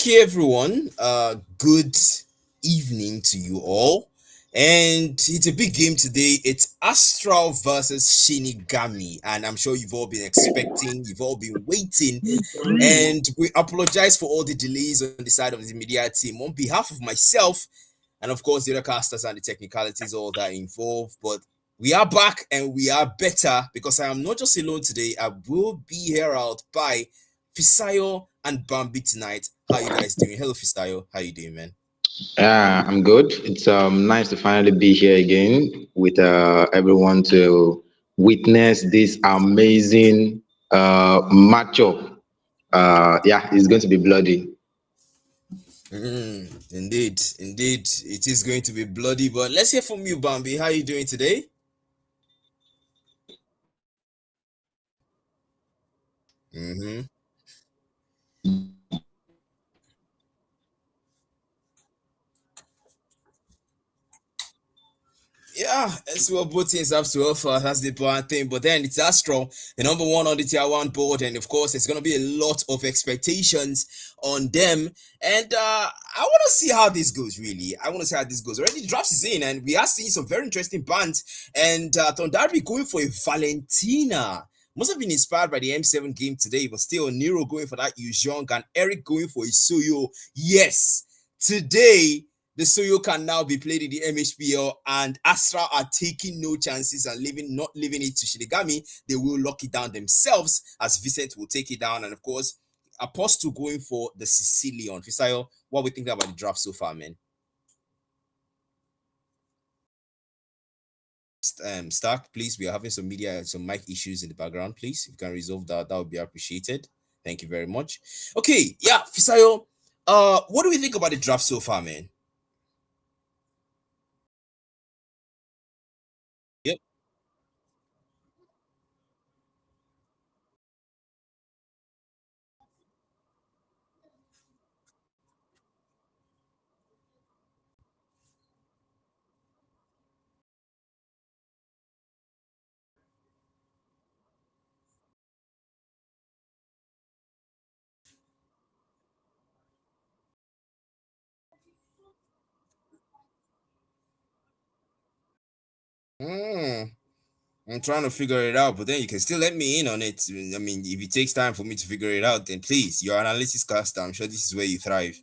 Okay, everyone. Good evening to you all. And it's a big game today. It's Astral versus Shinigami. And I'm sure you've all been expecting, you've all been waiting. And we apologize for all the delays on the side of the media team on behalf of myself and, of course, the other casters and the technicalities, all that involved. But we are back and we are better because I am not just alone today. I will be heralded by Fisayo and Bambi tonight. How you guys doing? Hello, Fisayo. How you doing, man? Yeah, I'm good. It's nice to finally be here again with everyone to witness this amazing matchup. Yeah, it's going to be bloody. Indeed, it is going to be bloody. But let's hear from you, Bambi. How you doing today? Mm-hmm. Yeah, that's what both teams have to offer. That's the important thing. But then it's Astro, the number one on the tier one board, and of course, there's gonna be a lot of expectations on them. And I want to see how this goes. Really, I want to see how this goes. Already, the draft is in, and we are seeing some very interesting bands. And Thondari going for a Valentina. Must have been inspired by the M7 game today, but still Nero going for that Yuzhong and Eric going for a Soyo. Yes, today the Soyo can now be played in the Mhpl, and Astra are taking no chances and not leaving it to Shinigami. They will lock it down themselves, as Vincent will take it down. And of course, Apostle going for the Sicilian. Fisayo, what we think about the draft so far, man? Stark, please. We are having some mic issues in the background. Please, if you can resolve that, that would be appreciated. Thank you very much. Okay, yeah, Fisayo. What do we think about the draft so far, man? Yep. Hmm. I'm trying to figure it out, but then you can still let me in on it. I mean, if it takes time for me to figure it out, then please, you're an analysis caster. I'm sure this is where you thrive.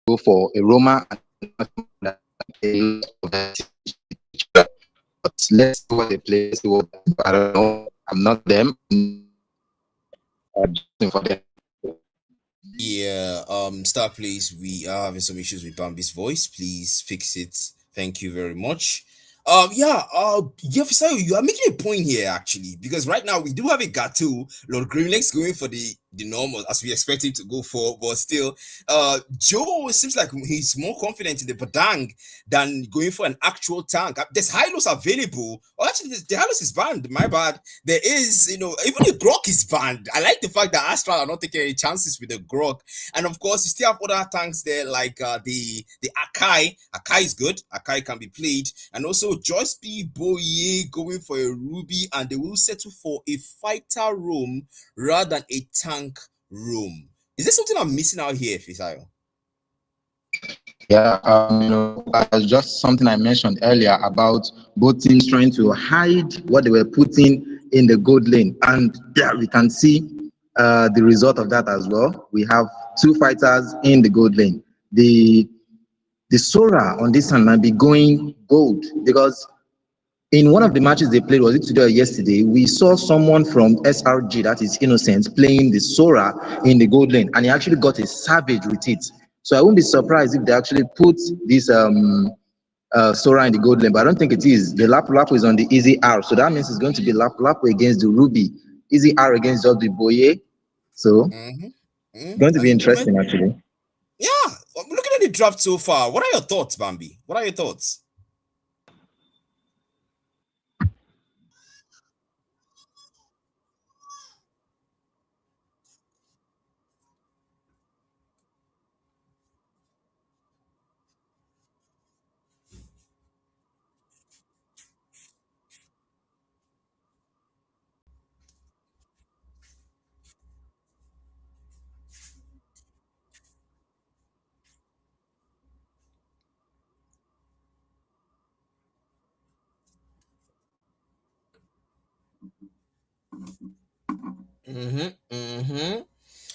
Go for a Roma and a lot of but let's see what they play. See what I don't know. I'm not them. I'm just for them. Yeah, Star, please. We are having some issues with Bambi's voice. Please fix it. Thank you very much. Yeah, Fisayo, you are making a point here actually, because right now we do have a Gato, Lord Grimlex going for the normal as we expect him to go for, but still, Joe seems like he's more confident in the Badang than going for an actual tank. There's Hylos available. Oh, actually, the Hylos is banned. My bad. There is, even the Grok is banned. I like the fact that Astral are not taking any chances with the Grok. And of course, you still have other tanks there like the Akai. Akai is good. Akai can be played. And also Joyce B. Boye going for a Ruby, and they will settle for a fighter room rather than a tank room. Is there something I'm missing out here, Fisayo? Yeah, just something I mentioned earlier about both teams trying to hide what they were putting in the gold lane, and yeah, we can see the result of that as well. We have two fighters in the gold lane. The Sora on this hand might be going gold because in one of the matches they played, was it today or yesterday, we saw someone from SRG, that is Innocent, playing the Sora in the gold lane, and he actually got a savage with it. So I won't be surprised if they actually put this Sora in the gold lane, but I don't think it is. The Lapu Lapu is on the easy R, so that means it's going to be Lapu Lapu against the Ruby, easy R against just the Boye. So Mm-hmm. going to That's be a good one. interesting actually. Yeah, I'm looking at the draft so far. What are your thoughts, Bambi? What are your thoughts?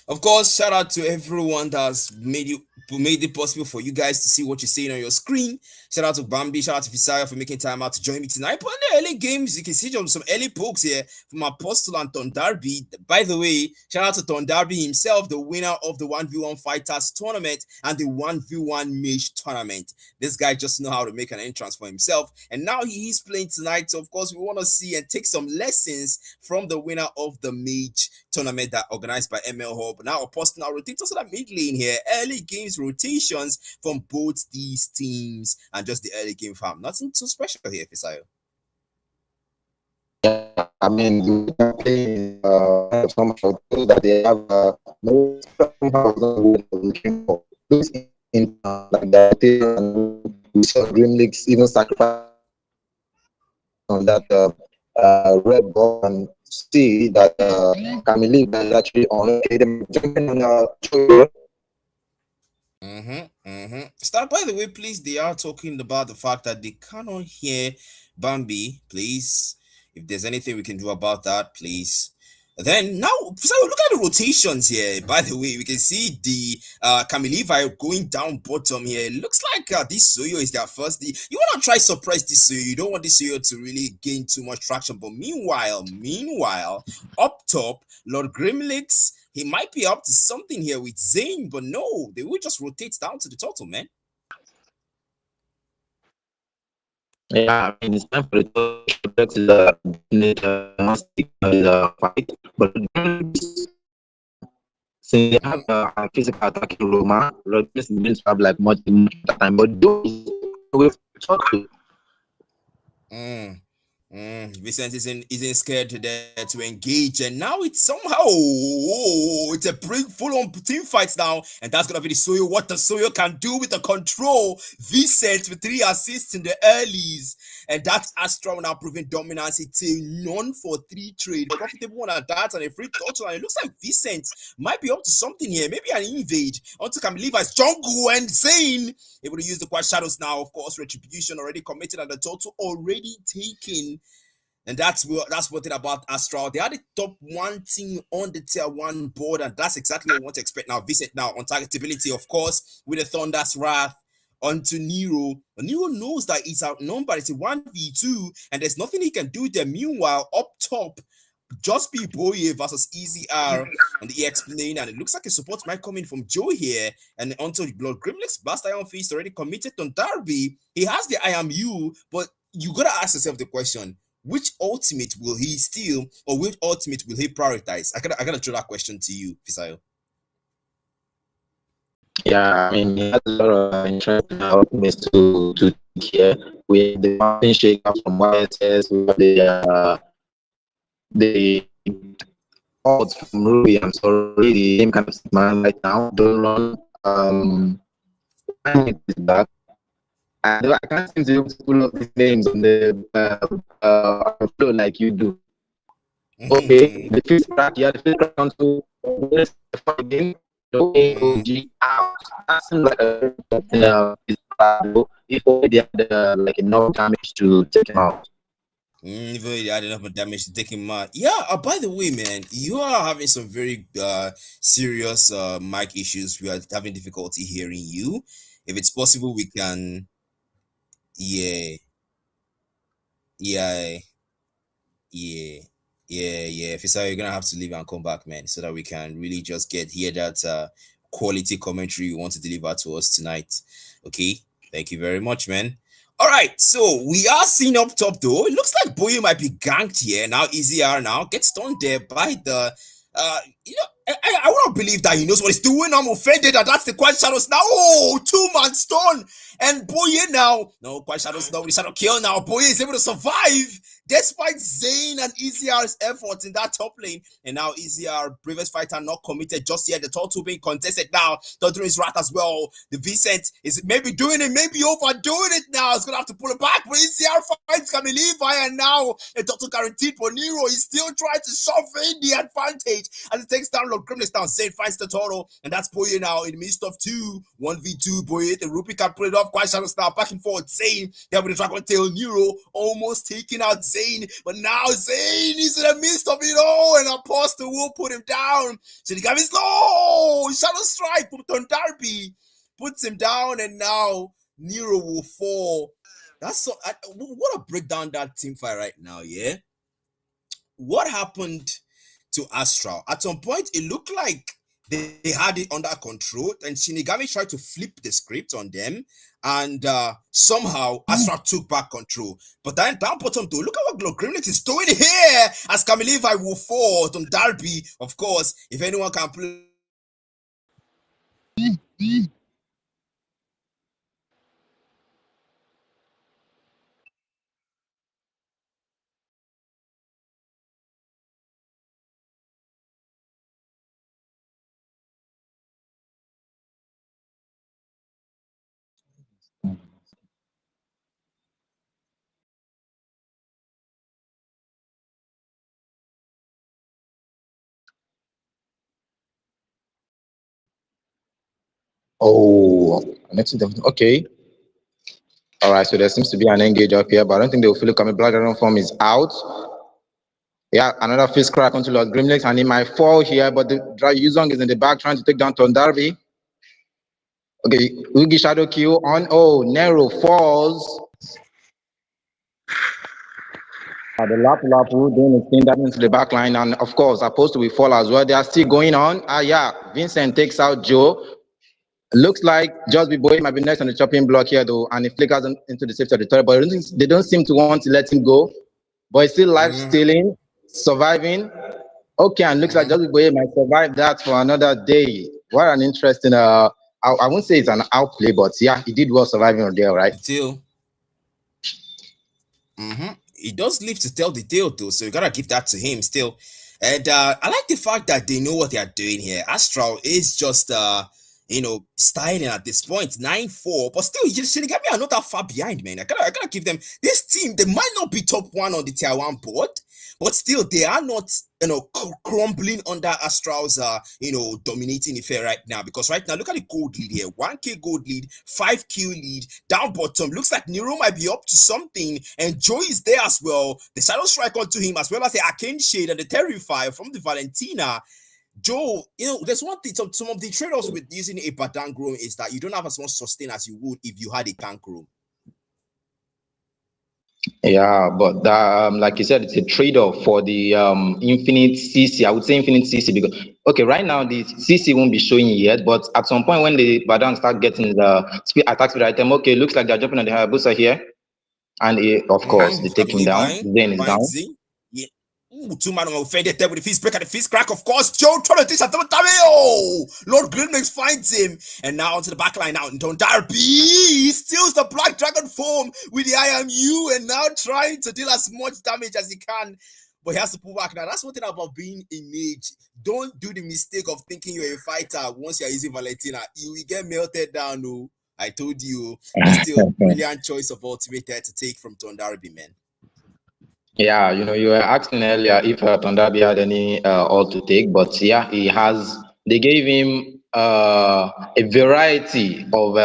Of course, shout out to everyone that's made it possible for you guys to see what you're seeing on your screen. Shout out to Bambi, shout out to Visaya for making time out to join me tonight. But in the early games, you can see some early pokes here from Apostle and Tondarby. By the way, shout out to Tondarby himself, the winner of the 1v1 Fighters tournament and the 1v1 Mage tournament. This guy just know how to make an entrance for himself. And now he's playing tonight. So, of course, we want to see and take some lessons from the winner of the Mage tournament that organized by Mhpl. Now, Apostle now rotates to that mid lane here. Early games rotations from both these teams and just the early game farm. Nothing too special here, Fisayo. Yeah, I mean, the campaign somehow shows that they have no somehow not looking for those in like that. We saw Grim Leaks even sacrifice on that red ball and see that Camille is actually on them jumping on shoulder. Start, by the way, please. They are talking about the fact that they cannot hear Bambi. Please, if there's anything we can do about that, please. Then now, so look at the rotations here. By the way, we can see the Camille going down bottom here. It looks like this Soyo is their first. You want to try suppress this Soyo. You don't want this Soyo to really gain too much traction. But meanwhile, up top, Lord Grimlix, he might be up to something here with Zane, but no, they will just rotate down to the total, man. Yeah, I mean, it's time for the total fight, but since they have a physical attacking Roma, Rodgers didn't have like much time, but those with total. Vincent isn't scared to engage, and now it's somehow it's a big full-on team fights now, and that's gonna be the Soyo. What the Soyo can do with the control. Vincent with 3 assists in the earlies, and that's Astral now proving dominance. It's a none for 3 trade, profitable one at that, and a free total. And it looks like Vincent might be up to something here, maybe an invade onto Camilleva's jungle and Zane able to use the Quad Shadows now. Of course, retribution already committed and the total already taken. And that's what it about Astral. They are the top 1 team on the tier 1 board, and that's exactly what we want to expect now. Visit now on targetability, of course, with the Thunder's Wrath onto Nero. Nero knows that he's outnumbered. It's a 1v2, and there's nothing he can do there. Meanwhile, up top, just be Boye versus Easy R on the EX lane, and it looks like a support might come in from Joe here. And onto Blood Grimlex, Blast Iron Fist already committed on Darby. He has the I am you, but you gotta ask yourself the question: which ultimate will he steal, or which ultimate will he prioritize? I gotta throw that question to you, Fisayo. Yeah, I mean, he has a lot of interesting ultimates to take here. We have the Mountain Shaker from YSS, we have the odds from Ruby. I'm sorry, the name kind of man right now. Don't run. Is back. I can't seem to pull up these names on the flow like you do. Okay, the fifth crack, yeah, the fifth crack on to again. OG out. That seems like if they had like enough damage to take him out. If they had enough damage to take him out. Yeah, by the way, man, you are having some very serious mic issues. We are having difficulty hearing you. If it's possible, we can. Yeah. Fisar, you're gonna have to leave and come back, man, so that we can really just hear that quality commentary you want to deliver to us tonight. Okay, thank you very much, man. All right, so we are seeing up top though. It looks like Boye might be ganked here now. EZR now gets stunned there by the I won't believe that he knows what he's doing. I'm offended that that's the Quad Shadows now. Oh, 2-man stun. And Boye now. No, Quad Shadows now. The Shadow kill now. Boye is able to survive despite Zane and EZR's efforts in that top lane. And now EZR, previous fighter, not committed just yet. The total being contested now. Thundering his wrath as well. The Vincent is maybe doing it, maybe overdoing it now. He's going to have to pull it back. But EZR fights Camillevi, and now a total guaranteed for Nero. He's still trying to shove in the advantage as it takes down Lord Grimness down. Zane finds the total, and that's Boye now in the midst of 1v2. Boye, the Rupee can pull it off. Quite Shadows now back and forth. Zane there with the Dragon Tail. Nero almost taking out Zane, but now Zane is in the midst of it all, and Apostle will put him down. Shinigami's low. Shadow Strike put on Darby, puts him down, and now Nero will fall. That's so. What a breakdown that team fight right now, yeah. What happened to Astral? At some point, it looked like they had it under control, and Shinigami tried to flip the script on them, and somehow Astral took back control. But then down bottom though, look at what Grimlet is doing here as Camille Levi will fall on Darby. Of course, if anyone can play. Oh, okay. All right, so there seems to be an engage up here, but I don't think they will fully commit. Blood Dragon form is out. Yeah, another fist crack onto Lord Grimlex, and he might fall here, but the Yuzong is in the back trying to take down Tondarby. Okay, Ugi Shadow Q on. Oh, Nero falls. The Lapu doing his thing that into the back line, and of course, Apostle will fall as well. They are still going on. Yeah, Vincent takes out Joe. Looks like Just Be Boy might be next on the chopping block here, though, and he flickers into the safety of the turret, but they don't seem to want to let him go. But he's still life stealing, surviving. Okay, and looks like Just Be Boy might survive that for another day. What an interesting, I won't say it's an outplay, but yeah, he did well surviving on there, right? Still. He does live to tell the tale, though, so you gotta give that to him still. And I like the fact that they know what they are doing here. Astral is just styling at this point, 9-4, but still, Shinigami are not that far behind, man. I gotta give them this team. They might not be top 1 on the tier 1 board, but still, they are not, crumbling under Astral's, dominating affair right now. Because right now, look at the gold lead here: 1K gold lead, 5Q lead. Down bottom, looks like Nero might be up to something, and Joe is there as well. The Shadow Strike onto him, as well as the Arcane Shade and the Terrifier from the Valentina. Joe, there's one thing, some of the trade-offs with using a Badangro is that you don't have as much sustain as you would if you had a Kankro. Yeah, but like you said, it's a trade-off for the infinite CC. I would say infinite CC because, okay, right now the CC won't be showing yet, but at some point when the Badang start getting the attack speed item, okay, looks like they're jumping on the Hayabusa here. And of course, they take him down. Then is down. Yeah. Ooh, 2-man offended there with the fist break and the fist crack. Of course, Joe trying to take that. Oh, Lord Grimlex finds him. And now onto the back line now. Don Darby, he steals the Black Dragon form with the IMU and now trying to deal as much damage as he can. But he has to pull back. Now, that's one thing about being a mage. Don't do the mistake of thinking you're a fighter once you're using Valentina. You will get melted down, no. I told you. But still, brilliant choice of ultimate there to take from Tondarby, man. Yeah, you were asking earlier if Tondarby had any ult to take, but yeah, he has. They gave him a variety of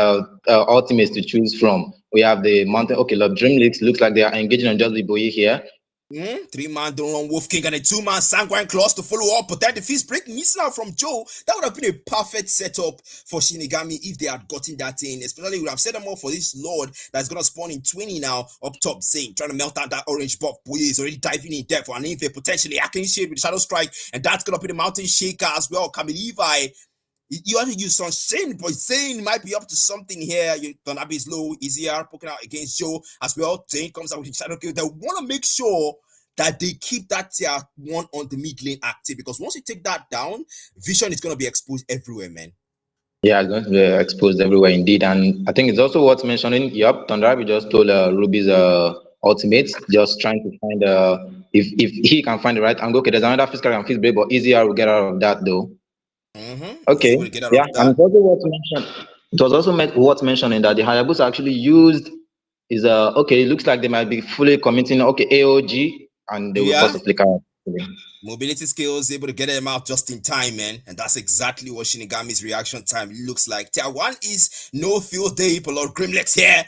ultimates to choose from. We have the Mountain. Okay, Love Dream Leaks looks like they are engaging on Just Be Boy here. 3-man Don Wolf King and a 2-man Sanguine Claws to follow up, but then the fist break missing out from Joe. That would have been a perfect setup for Shinigami if they had gotten that in. Especially, we would have set them up for this Lord that's gonna spawn in 20 now up top, Zane trying to melt down that orange buff. Boy is already diving in depth for an infinite potentially Arcane Shade with the Shadow Strike, and that's gonna be the Mountain Shaker as well. Camille Levi. You have to use some Shane, but Zane might be up to something here. Tondarby is low, easier, poking out against Joe as well. Zane comes out with his Shadow Kill. They want to make sure that they keep that tier 1 on the mid lane active, because once you take that down, Vision is going to be exposed everywhere, man. Yeah, it's going to be exposed everywhere indeed. And I think it's also worth mentioning, Tondarby just told Ruby's ultimates, just trying to find if he can find the right angle. Okay, there's another physical and fist break, but easier will get out of that though. Okay, yeah, and it's also worth mentioning. It was also worth mentioning that the Hayabusa actually used is okay. It looks like they might be fully committing. Okay, AOG, and they will force a flicker. Mobility skills, able to get them out just in time, man. And that's exactly what Shinigami's reaction time looks like. Tier 1 is no field day, but Lord Grimlex here.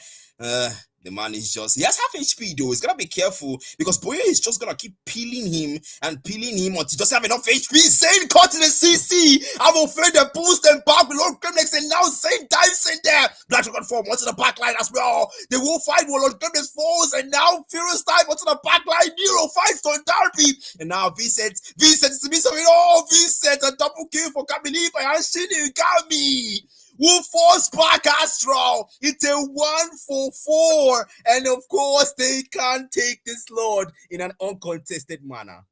The man is just, he has half HP though. He's gonna be careful because Boye is just gonna keep peeling him until he doesn't have enough HP. Zane caught in the CC. I'm afraid the boost and back below Grimlex, and now Zane dives in there. Black Dragon form onto the back line as well. They will fight Lord Grimlex falls, and now Furious dive onto the back line. Nero fights Don Darby, and now Vincent is the miss of it all. Vincent, a double kill for Kamilifa and Shinigami. Will force back Astral into 1-4-4, and of course they can't take this Lord in an uncontested manner.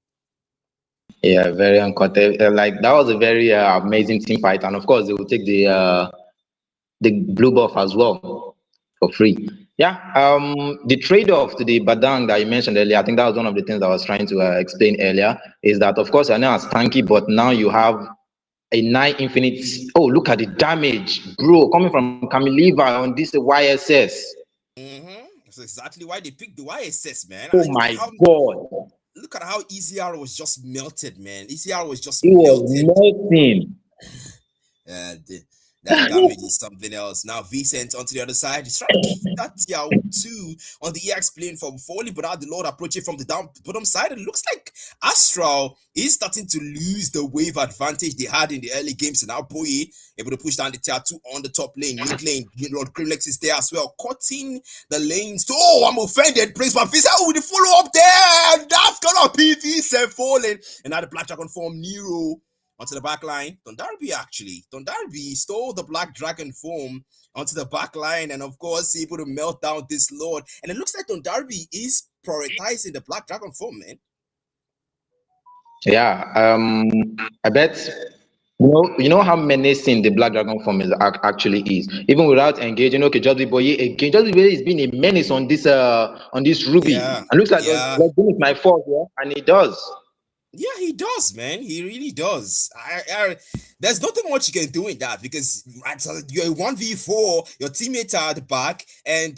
Yeah, very uncontested. Like that was a very amazing team fight, and of course they will take the blue buff as well for free. Yeah. The trade-off to the Badang that you mentioned earlier, I think that was one of the things I was trying to explain earlier, is that of course you're not as tanky, but now you have a 9 infinite. Oh, look at the damage, bro, coming from Kamiliva on this YSS. That's exactly why they picked the YSS, man. Oh my god. Look at how ECR was just melted, man. ECR was just melted. Melting. That damage is something else. Now Vicent onto the other side. He's trying to keep that TR2 on the EX plane from Foley, but now the Lord approaching from the bottom side. It looks like Astral is starting to lose the wave advantage they had in the early games. And now Boye able to push down the TR2 on the top lane. Mid lane, Lord Grimlex is there as well, cutting the lanes. Oh, I'm offended. Praise my Vicent. Oh, with the follow up there. And that's gonna be Vicent falling. And now the Black Dragon form Nero onto the back line. Don Darby stole the Black Dragon form onto the back line, and of course able to melt down this Lord. And it looks like Don Darby is prioritizing the Black Dragon form, man. Yeah, I bet you know how menacing the Black Dragon form actually is. Even without engaging, okay, just the Boye again. Just the Boye is being a menace on this Ruby. Yeah, and looks like it's my fault, yeah, and it does. Yeah, he does, man. He really does. There's nothing much you can do in that because you're 1v4, your teammates are at the back, and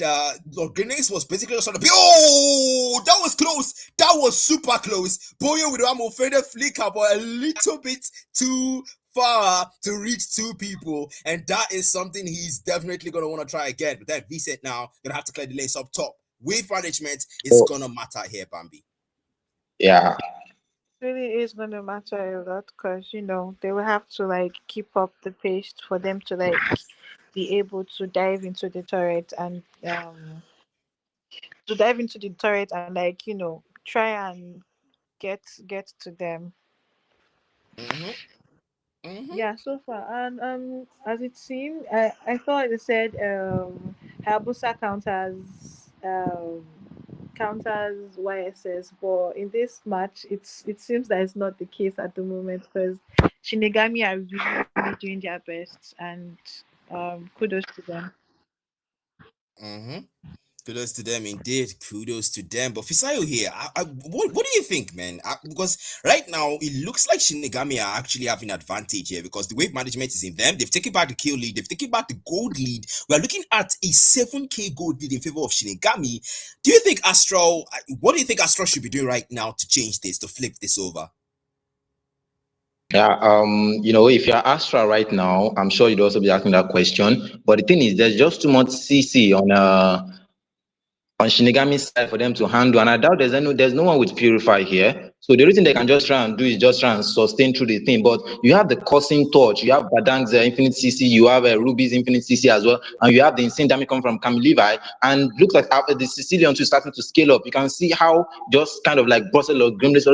Lord Grenades was basically just trying to be. Oh, that was close. That was super close. Boye with one faded flicker, but a little bit too far to reach 2 people, and that is something he's definitely going to want to try again. But then Vicent now going to have to clear the lanes up top. Wave management is going to matter here, Bambi. Yeah. Really is going to matter a lot because they will have to like keep up the pace for them to like be able to dive into the turret and like try and get to them. Yeah, so far, and as it seemed, I thought they said Hayabusa counters YSS, but in this match, it seems that it's not the case at the moment because Shinigami are really doing their best, and kudos to them. Kudos to them, indeed. Kudos to them. But Fisayo here, what do you think, man? Because right now it looks like Shinigami are actually having advantage here because the wave management is in them. They've taken back the kill lead. They've taken back the gold lead. We are looking at a 7k gold lead in favor of Shinigami. Do you think Astral? What do you think Astral should be doing right now to change this, to flip this over? Yeah, if you're Astra right now, I'm sure you'd also be asking that question. But the thing is, there's just too much CC on Shinigami's side for them to handle, and I doubt there's no one with Purify here. So the reason they can just try and do is just try and sustain through the thing. But you have the Cousin Torch, you have Badang's Infinite CC, you have Ruby's Infinite CC as well, and you have the insane damage coming from Cam Levi. And looks like after the Sicilian too starting to scale up, you can see how just kind of like Brussels or Grimlex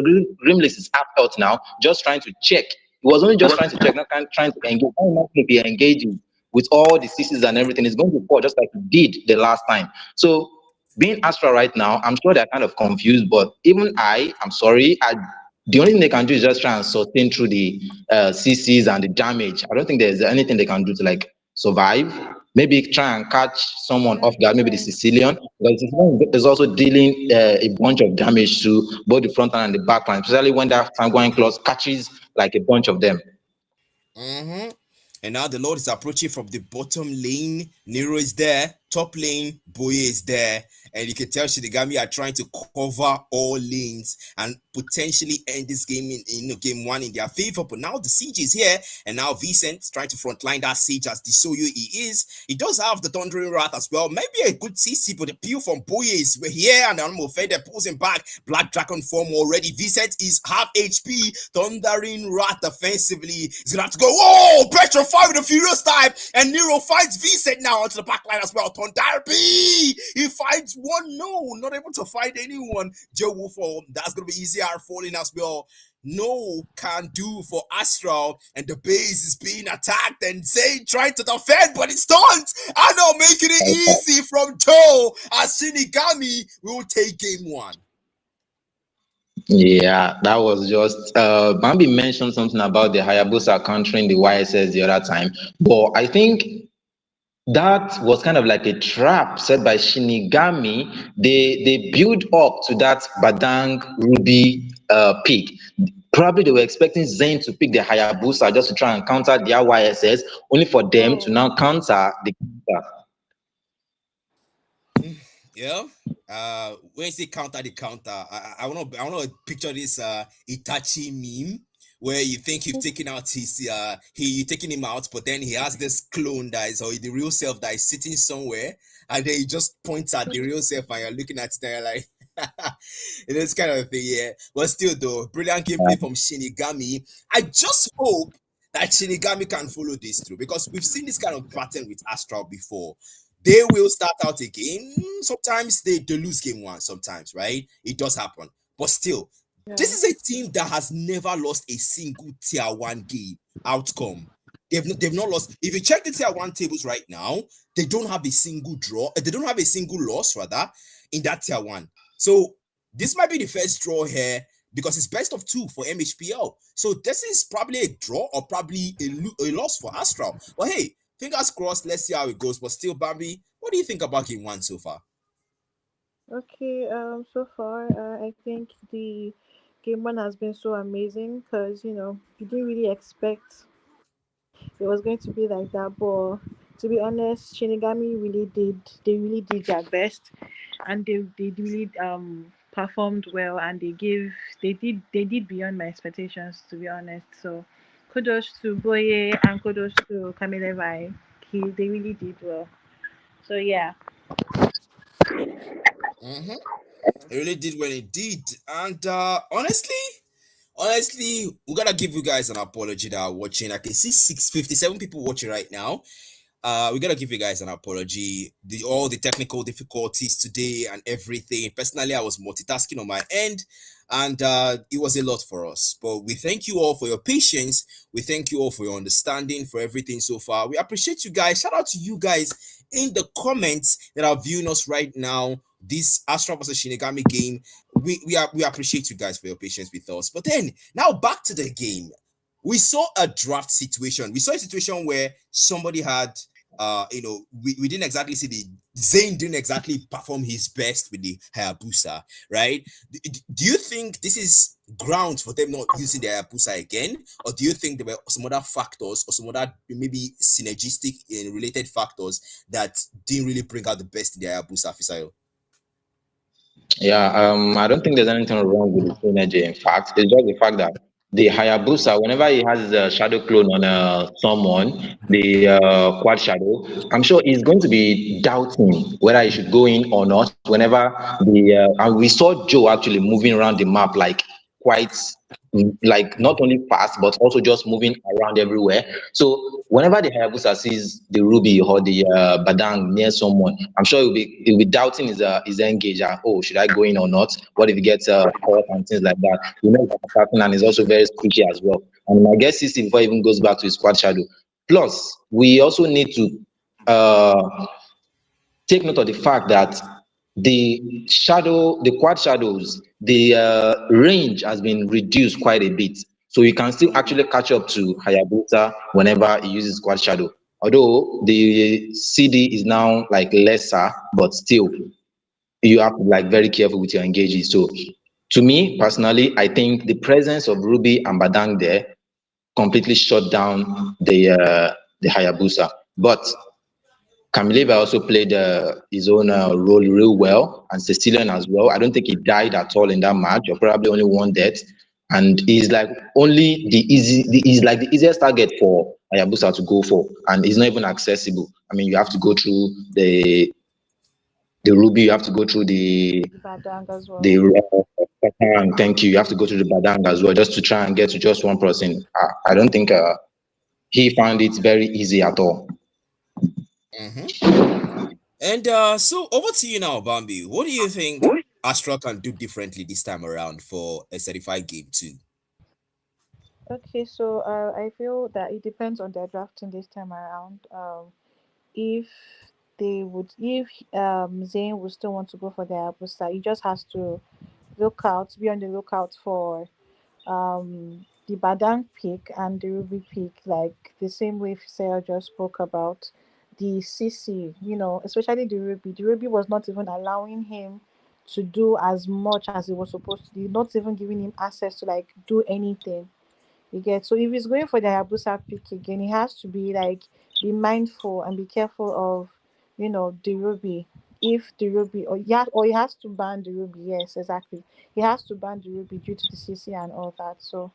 is up out now, just trying to check. He was only just trying to check, not trying to engage. Not to be engaging with all the CCs and everything. It's going to fall just like he did the last time. So being Astra right now, I'm sure they're kind of confused, but even I'm sorry, the only thing they can do is just try and sustain through the CCs and the damage. I don't think there's anything they can do to like survive. Maybe try and catch someone off guard, maybe the Sicilian, because the Sicilian is also dealing a bunch of damage to both the front line and the back line, especially when that Sanguine Claws catches like a bunch of them. And now the Lord is approaching from the bottom lane. Nero is there. top lane, Boye is there, and you can tell Shinigami are trying to cover all lanes and potentially end this game in game one in their favor. But now the siege is here, and now Vincent trying to frontline that siege as the Soyo he is. He does have the Thundering Wrath as well. Maybe a good CC, but the peel from Boye is here, and the animal Feder pulls him back. Black Dragon form already. Vincent is half HP. Thundering Wrath defensively. He's gonna have to go. Oh, Petrify with a furious type, and Nero fights Vincent now onto the back line as well. Thundarby, he fights one. No, not able to find anyone. Joe Wolf, that's gonna be easier falling as well. No can do for Astral, and the base is being attacked, and Zayn trying to defend, but it's stunned. I know, making it easy from Joe as Shinigami will take game one. Yeah, that was just Bambi mentioned something about the Hayabusa countering the YSS the other time, but I think that was kind of like a trap set by Shinigami. They build up to that Badang Ruby pick. Probably they were expecting Zayn to pick the Hayabusa just to try and counter their YSS, only for them to now counter the counter. Yeah. When you say counter the counter, I wanna picture this Itachi meme where you think you've taken out his you taking him out, but then he has this clone that is, or the real self that is sitting somewhere, and then he just points at the real self and you're looking at it and you're like it is kind of a thing, yeah. But still though, brilliant gameplay from Shinigami. I just hope that Shinigami can follow this through, because we've seen this kind of pattern with Astral before. They will start out a game. Sometimes they lose game one, sometimes, right? It does happen. But still, this is a team that has never lost a single tier one game outcome. They've not lost. If you check the tier one tables right now, they don't have a single draw. They don't have a single loss, rather, in that tier one. So this might be the first draw here, because it's best of two for Mhpl. So this is probably a draw or probably a loss for Astral. But hey, fingers crossed, let's see how it goes. But still, Bambi, what do you think about game one so far? Okay, so far, I think the game one has been so amazing because you didn't really expect it was going to be like that. But to be honest, Shinigami they really did their best, and they really performed well, and they did beyond my expectations, to be honest. So kudos to Boye and kudos to Kamilevai. They really did well. So yeah. Mm-hmm. It really did when it did. And honestly, we gotta give you guys an apology that are watching. I can see 657 people watching right now. We gotta give you guys an apology. All the technical difficulties today and everything. Personally, I was multitasking on my end, and it was a lot for us. But we thank you all for your patience. We thank you all for your understanding, for everything so far. We appreciate you guys. Shout out to you guys in the comments that are viewing us right now. This Astra vs Shinigami game. We appreciate you guys for your patience with us. But then now back to the game. We saw a draft situation. We saw a situation where somebody had we didn't exactly see Zayn didn't exactly perform his best with the Hayabusa, right? Do you think this is grounds for them not using the Hayabusa again, or do you think there were some other factors or some other maybe synergistic and related factors that didn't really bring out the best in the Hayabusa, Fisayo? Yeah, I don't think there's anything wrong with the synergy. In fact, it's just the fact that the Hayabusa, whenever he has a shadow clone on someone, the quad shadow, I'm sure he's going to be doubting whether he should go in or not. Whenever and we saw Joe actually moving around the map like quite like not only fast but also just moving around everywhere. So whenever the Hayabusa sees the ruby or the badang near someone, I'm sure he'll be doubting his engage. Oh, should I go in or not? What if he gets caught and things like that? You know that happening, and it's also very squeaky as well. And I guess 60 before he even goes back to his squad shadow. Plus, we also need to take note of the fact that the quad shadows, the range has been reduced quite a bit. So you can still actually catch up to Hayabusa whenever he uses quad shadow. Although the CD is now like lesser, but still you have to like very careful with your engages. So to me personally, I think the presence of Ruby and Badang there completely shut down the Hayabusa. But Camileva also played his own role real well, and Sicilian as well. I don't think he died at all in that match, or probably only one death. And he's like he's like the easiest target for Hayabusa to go for, and he's not even accessible. I mean, you have to go through the Ruby, you have to go through The Badang as the well. Badang. Thank you. You have to go to the Badang as well, just to try and get to just one person. I don't think he found it very easy at all. Mm-hmm. And so over to you now, Bambi. What do you think Astral can do differently this time around for a certified game two? Okay, so I feel that it depends on their drafting this time around. If if Zayn would still want to go for their booster, he just has to be on the lookout for the Badang pick and the Ruby pick, like the same way Sarah just spoke about the CC, especially the Ruby. The Ruby was not even allowing him to do as much as he was supposed to do, not even giving him access to like do anything. You get, so if he's going for the Hayabusa pick again, he has to be like be mindful and be careful of, the Ruby. If the Ruby or he has to ban the Ruby, yes, exactly. He has to ban the Ruby due to the CC and all that. So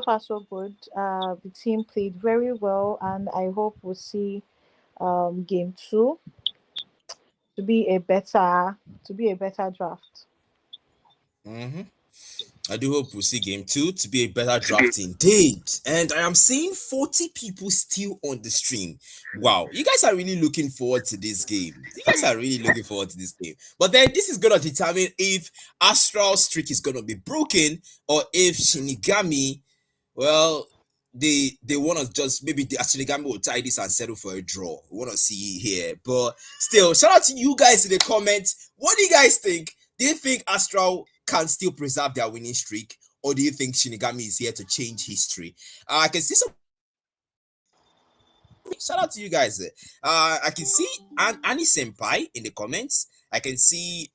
far so good. The team played very well, and I hope we'll see game two to be a better draft. Mm-hmm. I do hope we'll see game two to be a better draft indeed. And I am seeing 40 people still on the stream. Wow, you guys are really looking forward to this game. You guys are really looking forward to this game. But then this is gonna determine if Astral streak is gonna be broken or if Shinigami, well, they want to just maybe the Shinigami will tie this and settle for a draw. We want to see here. But still, shout out to you guys in the comments. What do you guys think? Do you think Astral can still preserve their winning streak, or do you think Shinigami is here to change history? I can see some. Shout out to you guys. I can see Annie Senpai in the comments. I can see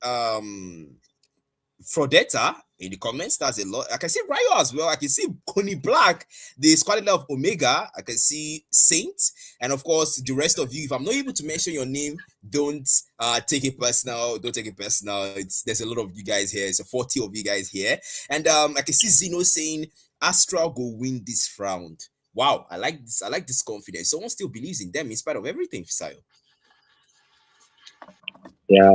Frodetta in the comments. That's a lot. I can see Ryo as well. I can see Coney Black, the squad leader of Omega. I can see Saint, and of course the rest of you. If I'm not able to mention your name, don't take it personal. Don't take it personal. There's a lot of you guys here. It's a 40 of you guys here, and I can see Zeno saying Astral will win this round. Wow, I like this. I like this confidence. Someone still believes in them in spite of everything, Fisayo. Yeah,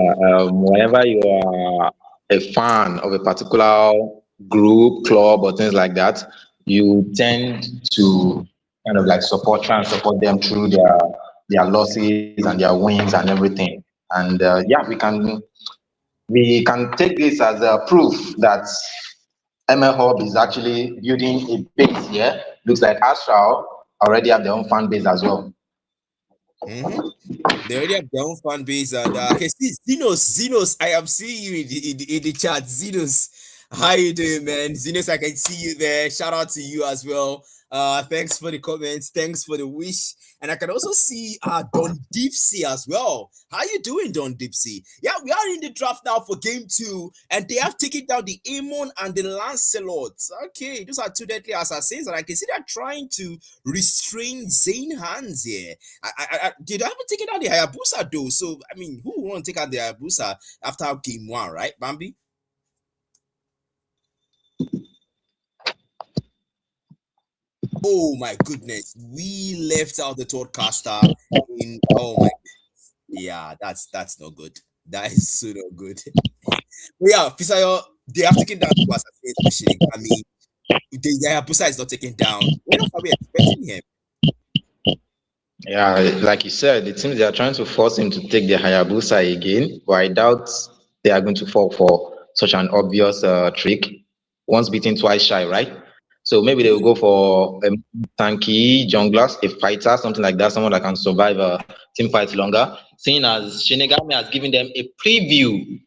whenever you are a fan of a particular group, club, or things like that, you tend to kind of like try and support them through their losses and their wins and everything. And yeah, we can take this as a proof that ML Hub is actually building a base here. Looks like Astral already have their own fan base as well. Mm-hmm. They already have their own fan base, and I can see Zenos. I am seeing you in the chat. Zenos, how you doing, man? Zenos, I can see you there. Shout out to you as well. Thanks for the comments. Thanks for the wish. And I can also see Don Dipsy as well. How you doing, Don Dipsy? Yeah, we are in the draft now for game two, and they have taken down the Amon and the Lancelot. Okay, those are two deadly assassins, and I can see they're trying to restrain Zane hands here. They haven't taken out the Hayabusa though, so I mean, who want to take out the Hayabusa after game one, right, Bambi? Oh my goodness, we left out the Toadcaster in. Oh my, yeah, that's not good. That is so not good. But yeah, Fisayo, they have taken down two assassins with Shinigami. The Hayabusa is not taken down. What else are we expecting him? Yeah, like you said, it seems they are trying to force him to take the Hayabusa again, but I doubt they are going to fall for such an obvious trick. Once beaten, twice shy, right? So maybe they will go for a tanky jungler, a fighter, something like that, someone that can survive a team fight longer. Seeing as Shinigami has given them a preview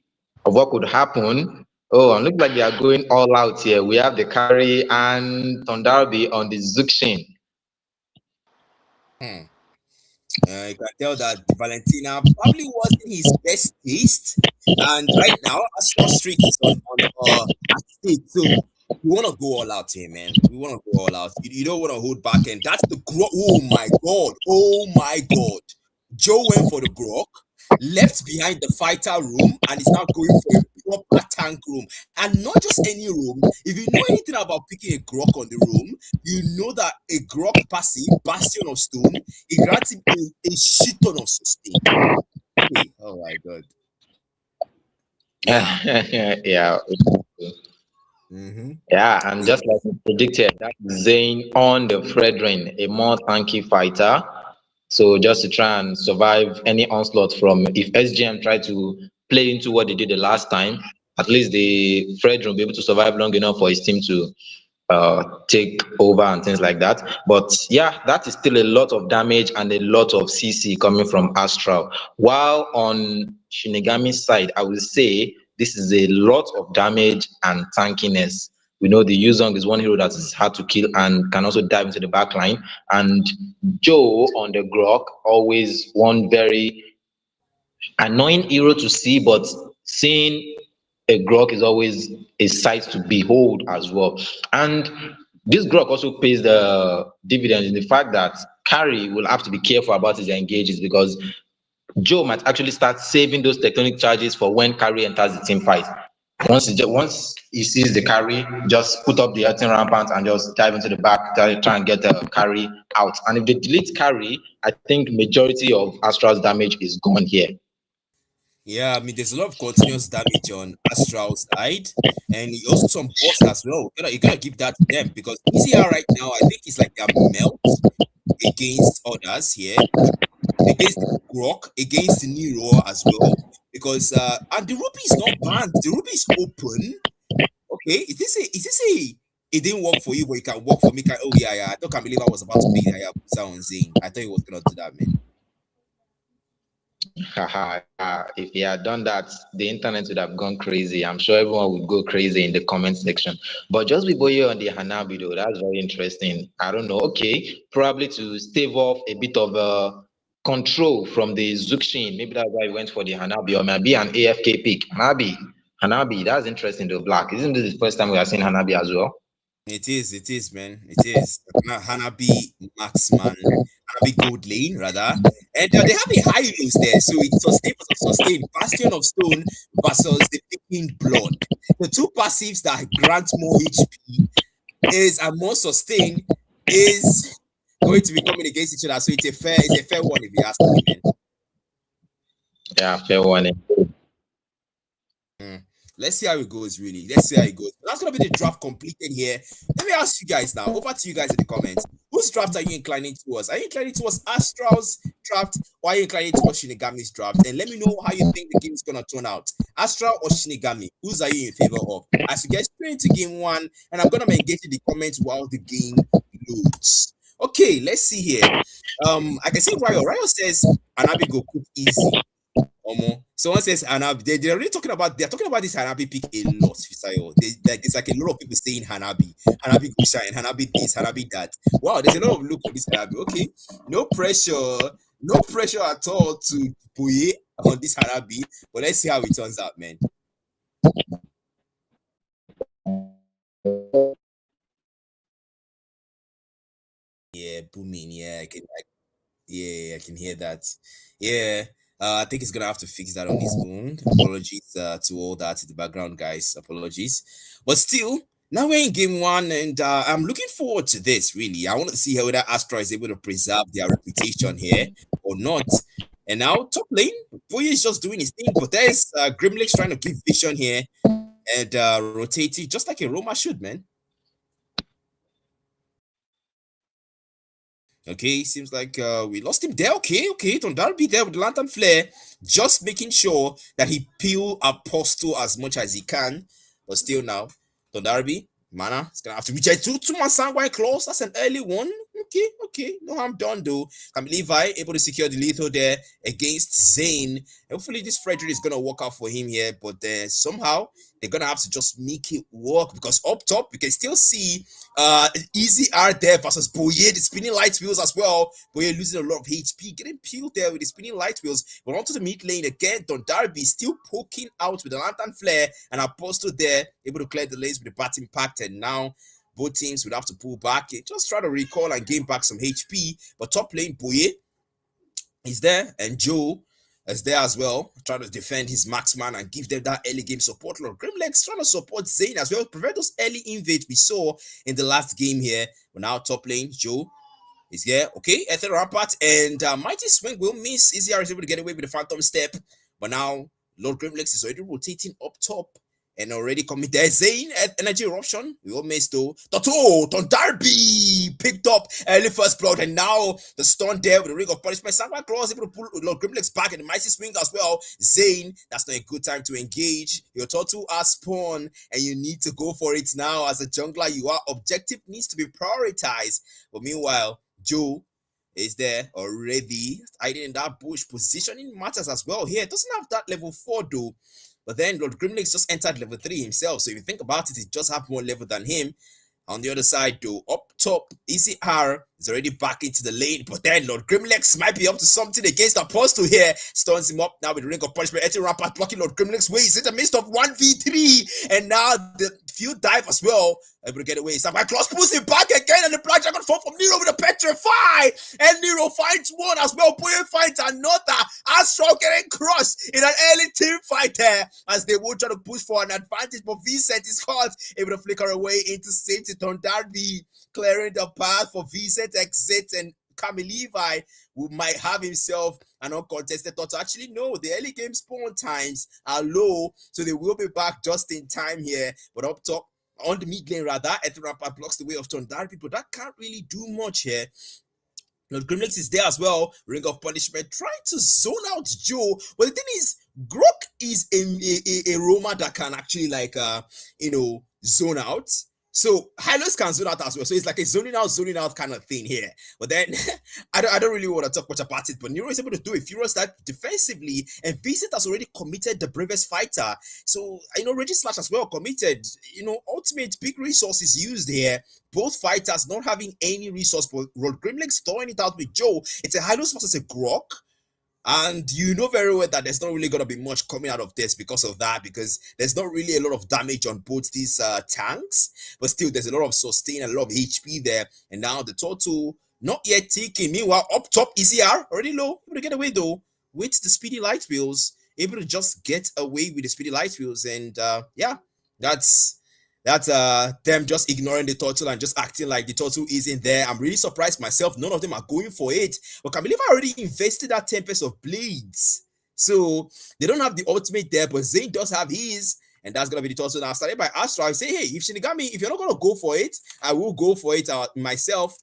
of what could happen. Oh, and look like they are going all out here. We have the carry and Thunderby on the Zuxin. Hmm. You can tell that Valentina probably wasn't his best taste, and right now Astro Streak is on at stake. So we want to go all out here, man. We want to go all out. You don't want to hold back, and that's the oh my god, Joe went for the grok, left behind the fighter room, and is now going for a proper tank room. And not just any room. If you know anything about picking a grok on the room, you know that a grok passive, Bastion of Stone, it grants him a shit ton of sustain. Hey, oh my god. Yeah. Yeah. Mm-hmm. Yeah, and just like we predicted, that's Zane on the Fredrin, a more tanky fighter. So just to try and survive any onslaught from if SGM try to play into what they did the last time, at least the Fredrin will be able to survive long enough for his team to take over and things like that. But yeah, that is still a lot of damage and a lot of CC coming from Astral. While on Shinigami's side, I will say this is a lot of damage and tankiness. We know the Yuzong is one hero that is hard to kill and can also dive into the back line. And Joe on the Grok, always one very annoying hero to see, but seeing a Grok is always a sight to behold as well. And this Grok also pays the dividends in the fact that Carry will have to be careful about his engages because Joe might actually start saving those tectonic charges for when Carry enters the team fight. Once he sees the carry, just put up the earthing rampant and just dive into the back, try and get the carry out. And if they delete carry, I think majority of Astral's damage is gone here. Yeah, I mean, there's a lot of continuous damage on Astral's side, and also some burst as well. You gotta give that to them because ECR right now, I think it's like their melt against others here, against Grok, against the Nero as well. Because and the Ruby is not banned, the Ruby is open. Okay, is this a it didn't work for you, but it can work for me? Oh yeah, I can't believe I was about to pick that on Zane. I thought he was gonna do that, man. Haha, if he had done that, the internet would have gone crazy. I'm sure everyone would go crazy in the comment section. But just before you on the Hanabi though, that's very interesting. I don't know. Okay, probably to stave off a bit of control from the Zukshin. Maybe that's why he went for the Hanabi or maybe an AFK pick. Hanabi, that's interesting though. Black. Isn't this the first time we are seeing Hanabi as well? It is, man. It is. Hanabi Maxman, Hanabi Gold Lane, rather. And they have a high lows there. So it's sustain. Bastion of Stone versus the Picking Blood. The two passives that grant more HP is and more sustain is going to be coming against each other. So it's a fair one if you ask me, man. Yeah, fair one. Let's see how it goes, really. Let's see how it goes. That's going to be the draft completed here. Let me ask you guys now. Over to you guys in the comments. Whose draft are you inclining towards? Are you inclining towards Astral's draft or are you inclining towards Shinigami's draft? And let me know how you think the game is going to turn out. Astral or Shinigami? Whose are you in favor of? As we get straight into game one, and I'm going to be engaging the comments while the game loads. Okay, let's see here. I can see Ryo says, Anabi go cook easy. Someone says Hanabi. They're already talking about this Hanabi pick a lot. It's like a lot of people saying Hanabi go shine, Hanabi this, Hanabi that. Wow, there's a lot of look for this Hanabi. Okay, no pressure at all to Boye on this Hanabi, but let's see how it turns out, man. Yeah, booming. Yeah, I can hear that. Yeah. I think he's gonna have to fix that on his own. Apologies to all that in the background, guys. Apologies, but still, now we're in game one, and I'm looking forward to this. Really, I want to see how that Astra is able to preserve their reputation here or not. And now top lane, Boye is just doing his thing, but there's Grimlex trying to keep vision here and rotating just like a Roma should, man. Okay, seems like we lost him there. Okay, Tondar be there with the lantern flare, just making sure that he peel Apostle as much as he can. But still now, Tondarby, Mana, is gonna have to reach out to my Sandwine Claws. That's an early one. Okay, no harm done though. Can Levi able to secure the lethal there against Zane. Hopefully this Frederick is gonna work out for him here, but somehow they're gonna have to just make it work because up top you can still see easy R there versus Boye, the spinning light wheels as well. Boye losing a lot of HP, getting peeled there with the spinning light wheels. But onto the mid lane again, Don Darby still poking out with the lantern flare, and Apostle there able to clear the lanes with the bat impact. And now both teams would have to pull back, just try to recall and gain back some HP. But top lane, Boye He's there, and Joe is there as well, trying to defend his marksman and give them that early game support. Lord Grimlex trying to support Zane as well, prevent those early invades we saw in the last game here. We're now top lane. Joe is here. Okay, Ether Rampart and Mighty Swing will miss. Easier is able to get away with the Phantom Step, but now Lord Grimlex is already rotating up top and already committed. Zane at Energy Eruption. We all missed though. Toto Darby picked up early first blood, and now the stun there with the Ring of Punishment. Sandra Claus able to pull Lord Grimlex back and the Mighty Swing as well. Zane, that's not a good time to engage. Your Toto has spawn, and you need to go for it now. As a jungler, your objective needs to be prioritized. But meanwhile, Joe is there already hiding in that bush. Positioning matters as well here. It doesn't have that level 4 though. But then Lord Grimlex just entered level 3 himself. So if you think about it, he just have more level than him. On the other side, though, up top, ECR is already back into the lane. But then Lord Grimlex might be up to something against Apostle here. Stuns him up now with the Ring of Punishment. Etty Rampart blocking Lord Grimlex way. He's in the midst of 1v3. And now the field dive as well. Able to get away. Sandra Claus pulls him back again. And the Black Dragon fall from Nero with a Petrify. And Nero finds one as well. Boye finds another. Astral getting crushed in an early team fight there. As they will try to push for an advantage. But Vincent is caught. Able to flicker away into safety. Darby clearing the path for Vincent exit, and Camille Levi who might have himself an uncontested thought. Actually, no, the early game spawn times are low, so they will be back just in time here. But up top, on the mid lane rather, Etherappa blocks the way of Darby, but that can't really do much here. Lord Grimlex is there as well. Ring of Punishment trying to zone out Joe. But the thing is, Grok is a roamer that can actually zone out. So Hylos can zone out as well. So it's like a zoning out kind of thing here. But then I don't really want to talk much about it. But Nero is able to do a furious that defensively, and Vincent has already committed the bravest fighter. So Regislash as well committed. Ultimate big resources used here. Both fighters not having any resource, but Lord Grimlex throwing it out with Joe. It's a Hylos versus a Grok. And you know very well that there's not really going to be much coming out of this because of that, because there's not really a lot of damage on both these tanks, but still there's a lot of sustain and a lot of HP there. And now the total not yet ticking. Meanwhile, up top, ECR already low, able to get away though with the speedy light wheels, able to just get away with the speedy light wheels. And that's them just ignoring the turtle and just acting like the turtle isn't there. I'm really surprised myself. None of them are going for it. But I believe I already invested that Tempest of Blades. So they don't have the ultimate there, but Zane does have his. And that's going to be the turtle now. Started by Astral. I say, hey, if Shinigami, if you're not going to go for it, I will go for it myself.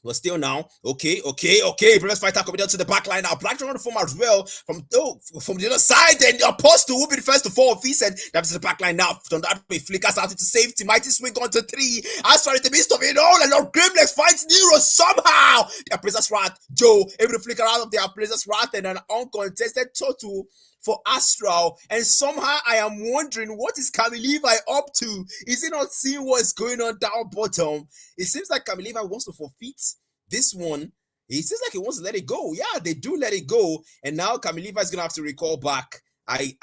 But still now, okay. Previous fighter coming down to the back line now. Black Dragon form as well from the other side. And the Apostle will be the first to fall. He said that's the back line now. From that way, flickers out into safety. Mighty Swing on to 3. Astral in the midst of it all. And Lord Grimlex finds Nero somehow. The Appraiser's Wrath. Joe able to flicker out of the Appraiser's Wrath and an uncontested total for Astral. And somehow I am wondering, what is Camille Levi up to? Is he not seeing what's going on down bottom? It seems like Camille Levi wants to forfeit this one. He seems like he wants to let it go. Yeah, they do let it go. And now Camille Levi is going to have to recall back. I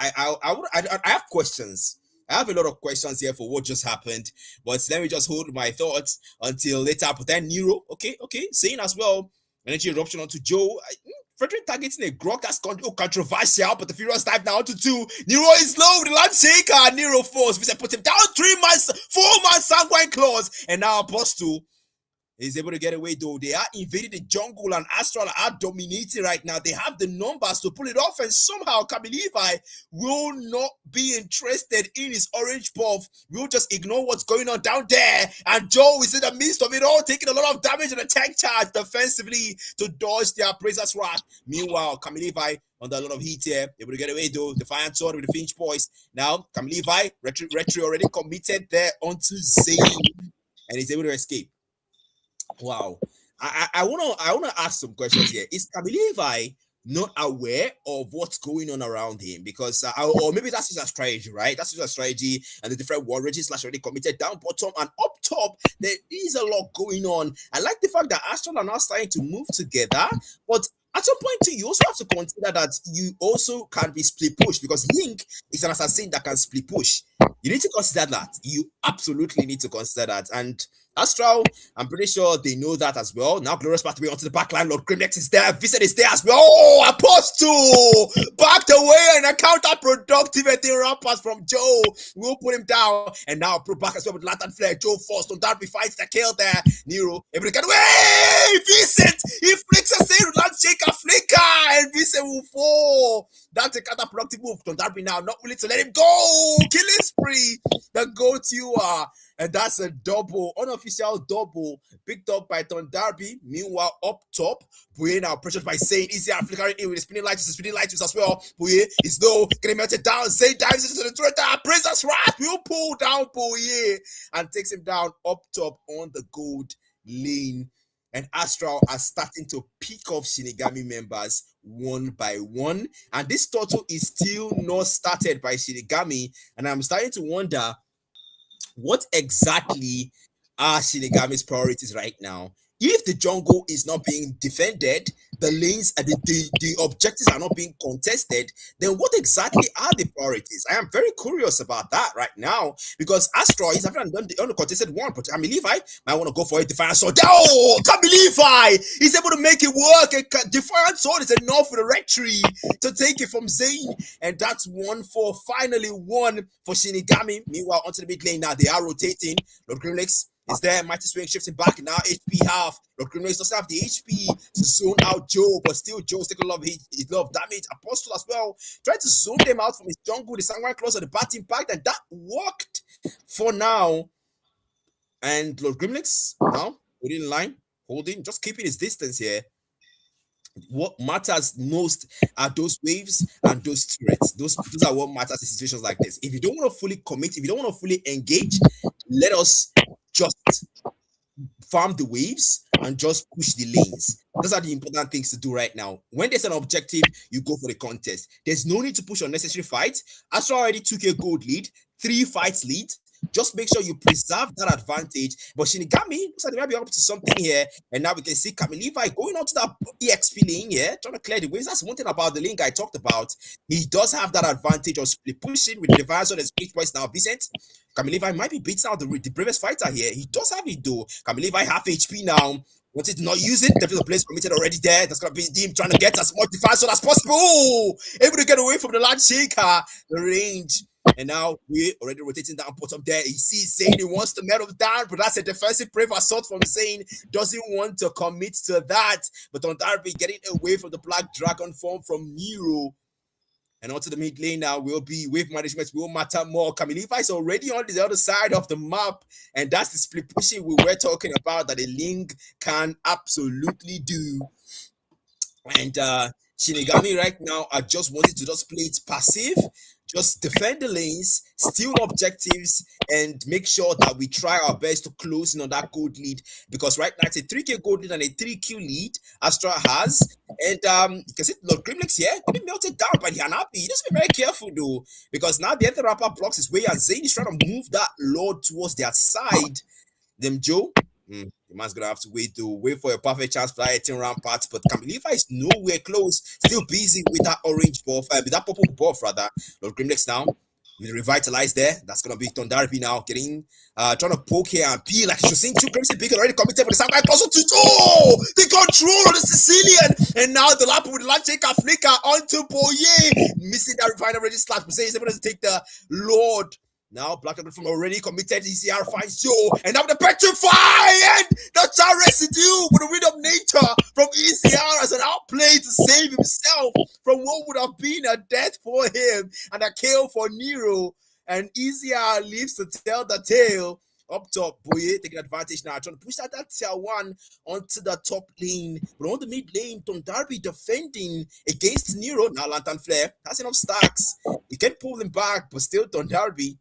have questions. I have a lot of questions here for what just happened. But let me just hold my thoughts until later. But then Nero, okay. Saying as well, energy eruption onto Joe. Frederick targeting a Grok, that's controversial, but the Furious dive now to 2. Nero is low with the Landshaker. Nero falls. Vincent put him down. 4-man Sanguine Claws. And now Apostle is able to get away though. They are invading the jungle and Astral are dominating right now. They have the numbers to pull it off, and somehow Camille Levi will not be interested in his orange buff. We'll just ignore what's going on down there. And Joe is in the midst of it all, taking a lot of damage and a tank charge defensively to dodge the Appraiser's Wrath. Meanwhile, Camille Levi under a lot of heat here, able to get away though. Defiant Sword with the Finch Boys. Now, Camille Levi, Retro already committed there onto Zane, and he's able to escape. Wow, I wanna ask some questions here. Is Camille Levi not aware of what's going on around him? Because or maybe that's his strategy, right? That's his strategy, and the different war rages already committed down bottom and up top. There is a lot going on. I like the fact that Astral are now starting to move together, but at some point too, you also have to consider that you also can be split push, because Link is an assassin that can split push. You need to consider that. You absolutely need to consider that. And Astral, I'm pretty sure they know that as well. Now Glorious pathway onto the back line. Lord Grimlex is there. Vincent is there as well. Oh, Apostle backed away and a counterproductive rampart from Joe. We'll put him down. And now pro back as well with Lantern Flare. Joe forced on Darby fights the kill there. Nero able to get away. Vincent, he flicks a save. Landshaker flicker and Vincent will fall. That's a counterproductive move. Don Darby now not willing to let him go. Killing spree. The go-to and that's a double, unofficial double, picked up by Don Darby. Meanwhile, up top, Bouye now pressured by Zayn. Easy and flickering in with the spinning lights as well. Bouye is low, getting melted down. Zayn dives into the threat. Princess Wrath will pull down Bouye and takes him down up top on the gold lane. And Astral are starting to pick off Shinigami members one by one. And this total is still not started by Shinigami. And I'm starting to wonder, what exactly are Shinigami's priorities right now? If the jungle is not being defended, the lanes and the objectives are not being contested, then what exactly are the priorities? I am very curious about that right now, because Astro is having done the uncontested one, but Levi might want to go for a Defiant Sword. Oh, Levi is able to make it work. A Defiant Sword is enough for the rectory to take it from Zayn, and that's 1-4. Finally, one for Shinigami. Meanwhile, onto the mid lane now, they are rotating. Lord Grimlex is there. Mighty Swing shifting back now. HP half. Lord Grimlex doesn't have the HP to zone out Joe, but still Joe's taking a lot of damage. Apostle as well, trying to zone them out from his jungle. The Sanguine Claws on the bat impact, and that worked for now. And Lord Grimlex now within line, holding, just keeping his distance here. What matters most are those waves and those turrets. Those are what matters in situations like this. If you don't want to fully commit, if you don't want to fully engage, let us just farm the waves and just push the lanes. Those are the important things to do right now. When there's an objective, you go for the contest. There's no need to push unnecessary fights. Astro already took a gold lead, 3 fights lead. Just make sure you preserve that advantage. But Shinigami looks like they might be up to something here. And now we can see Levi going on to that EXP lane here, trying to clear the waves. That's one thing about the lane I talked about. He does have that advantage of split pushing with the device on his 8 points now. Vincent, Levi might be beating out the previous fighter here. He does have it though. Levi half HP now. Wanted to not use it. Definitely a place committed already there. That's going to be him trying to get as much defense as possible. Able to get away from the land shaker. The range. And now we're already rotating down bottom there. He sees Zayn. He wants to metal down, but that's a defensive brave assault from Zayn. Doesn't want to commit to that. But on Darby getting away from the Black Dragon form from Nero. And onto the mid lane now will be wave management will matter more. Levi is already on the other side of the map. And that's the split pushing we were talking about that a Link can absolutely do. And Shinigami right now are just wanting to just play it passive. Just defend the lanes, steal objectives, and make sure that we try our best to close in on that gold lead. Because right now it's a 3k gold lead and a 3q lead Astra has. And you can see Lord Grimlex here getting melted down by the Hanabi. He just be very careful though, because now the other rapper blocks his way, and Zayn is trying to move that Lord towards their side. Them Joe. The man's gonna have to wait for a perfect chance for that 18 rampart, but Levi is nowhere close. Still busy with that orange buff, with that purple buff rather. Lord Grimlex now will revitalize there. That's gonna be Don Darby now getting trying to poke here and peel like you're seeing 2 Crimson Beacon already committed with the Samurai also to the control of the Sicilian, and now the lap with the land shaker flicker onto Bouye, missing that refiner already slash, but he's able to take the Lord. Now Black Dragon from already committed. ECR finds Joe, and now the petrify and the child residue with the wind of nature from ECR as an outplay to save himself from what would have been a death for him and a kill for Nero. And ECR lives to tell the tale. Up top, Bouye taking advantage now, trying to push that tier 1 onto the top lane. But on the mid lane, Don Darby defending against Nero. Now Lantern Flare has enough stacks. He can pull him back, but still Don Darby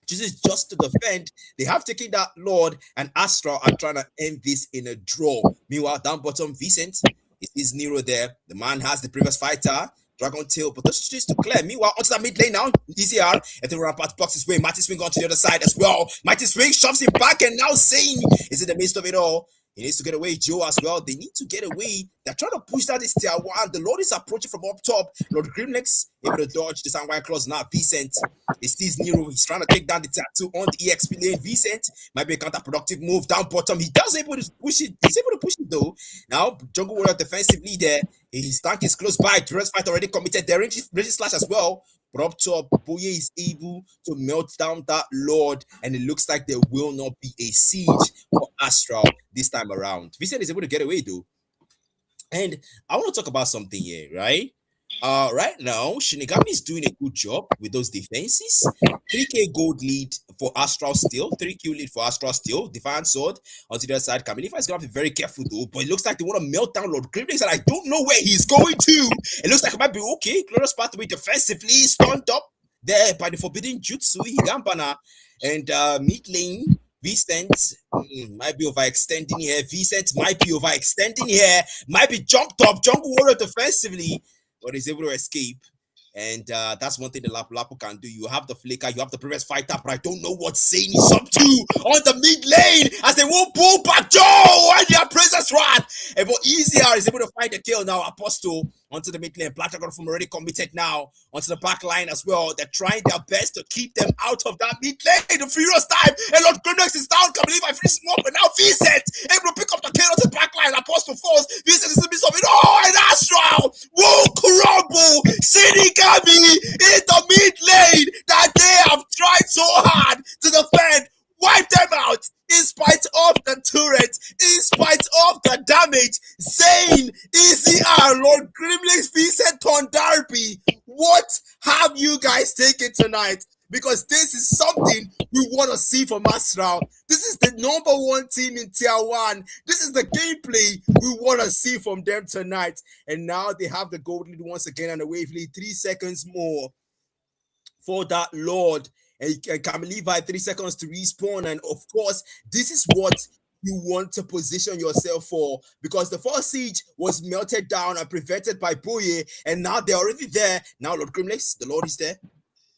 chooses just to defend. They have taken that Lord, and Astra are trying to end this in a draw. Meanwhile, down bottom, Vincent, it is Nero there. The man has the previous fighter, Dragon Tail, but that's just to clear. Meanwhile, onto that mid lane now, ECR, and the Rampart blocks his way. Mighty Swing onto the other side as well. Mighty Swing shoves him back, and now Zayn is in the midst of it all. He needs to get away. Joe as well. They need to get away. They're trying to push that this tier 1. The Lord is approaching from up top. Lord Grimlex able to dodge the Sandwire Claws now. Vicent. He sees Nero. He's trying to take down the tier 2 on the EXP lane. Vicent might be a counterproductive move down bottom. He does able to push it. He's able to push it though. Now, Jungle Warrior defensively there. His tank is close by. Duress fight already committed. They're range slash as well. But up top, Boye is able to melt down that Lord, and it looks like there will not be a siege for Astral this time around. Vicent is able to get away though. And I want to talk about something here, right? Right now, Shinigami is doing a good job with those defenses. 3k gold lead for Astral still, 3q lead for Astral still. Defiant Sword onto the other side. Kamilifa is going to be very careful though, but it looks like they want to melt down Lord Grimlex, and I don't know where he's going to. It looks like it might be okay. Glorious Pathway defensively stunned up there by the Forbidden Jutsu, Higampana, and mid lane. Vicent might be overextending here. Vicent might be overextending here. Might be jumped up. Jungle Warrior defensively, but he's able to escape. And that's one thing the Lapu can do. You have the flicker, you have the previous fighter, but I don't know what Zane is up to on the mid lane as they won't pull back. Joe and their Princess Rat. And but Easier is able to find the kill now. Apostle onto the mid lane. Platagon from already committed now onto the back line as well. They're trying their best to keep them out of that mid lane. The furious time. And Lord Grimlex is down. Can't believe I finished him up. And now Vicent able to pick up the kill onto the back line. Apostle falls. Vicent is in the midst of it. Oh, and Astral will crumble. Shinigami in the mid lane that they have tried so hard to defend. Wipe them out in spite of the turret, in spite of the damage. Zane, ECR, Lord Grimlex, Vicent, Darby. What have you guys taken tonight? Because this is something we want to see from Astral. This is the number 1 team in tier 1. This is the gameplay we want to see from them tonight. And now they have the gold lead once again and the wave lead. 3 seconds more for that Lord. And Kamiliva 3 seconds to respawn. And of course, this is what you want to position yourself for, because the first siege was melted down and prevented by Boye, and now they're already there. Now Lord Grimlex, the Lord is there.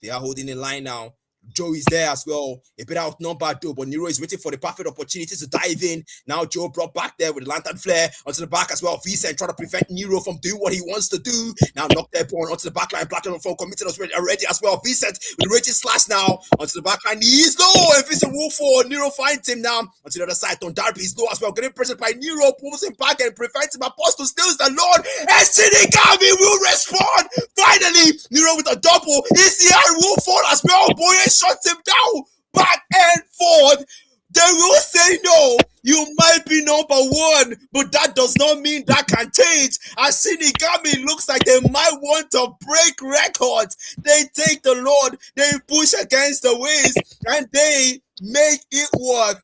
They are holding the line now. Joe is there as well. A bit outnumbered though, but Nero is waiting for the perfect opportunity to dive in. Now Joe brought back there with the lantern flare onto the back as well. Vicent trying to prevent Nero from doing what he wants to do. Now knocked their pawn onto the back line. Platinum phone committed us already as well. Vicent with the raging slash now onto the back line. He's low, and Vicent will fall. Nero finds him now onto the other side. Darby is low as well. Getting pressured by Nero, pulls him back and prevents him. Apostle steals the Lord, and Shinigami will respond. Finally, Nero with a double. ECR will fall as well. Boye shuts him down. Back and forth. They will say no. You might be number 1, but that does not mean that can change. As Shinigami looks like they might want to break records. They take the Lord, they push against the waves, and they make it work.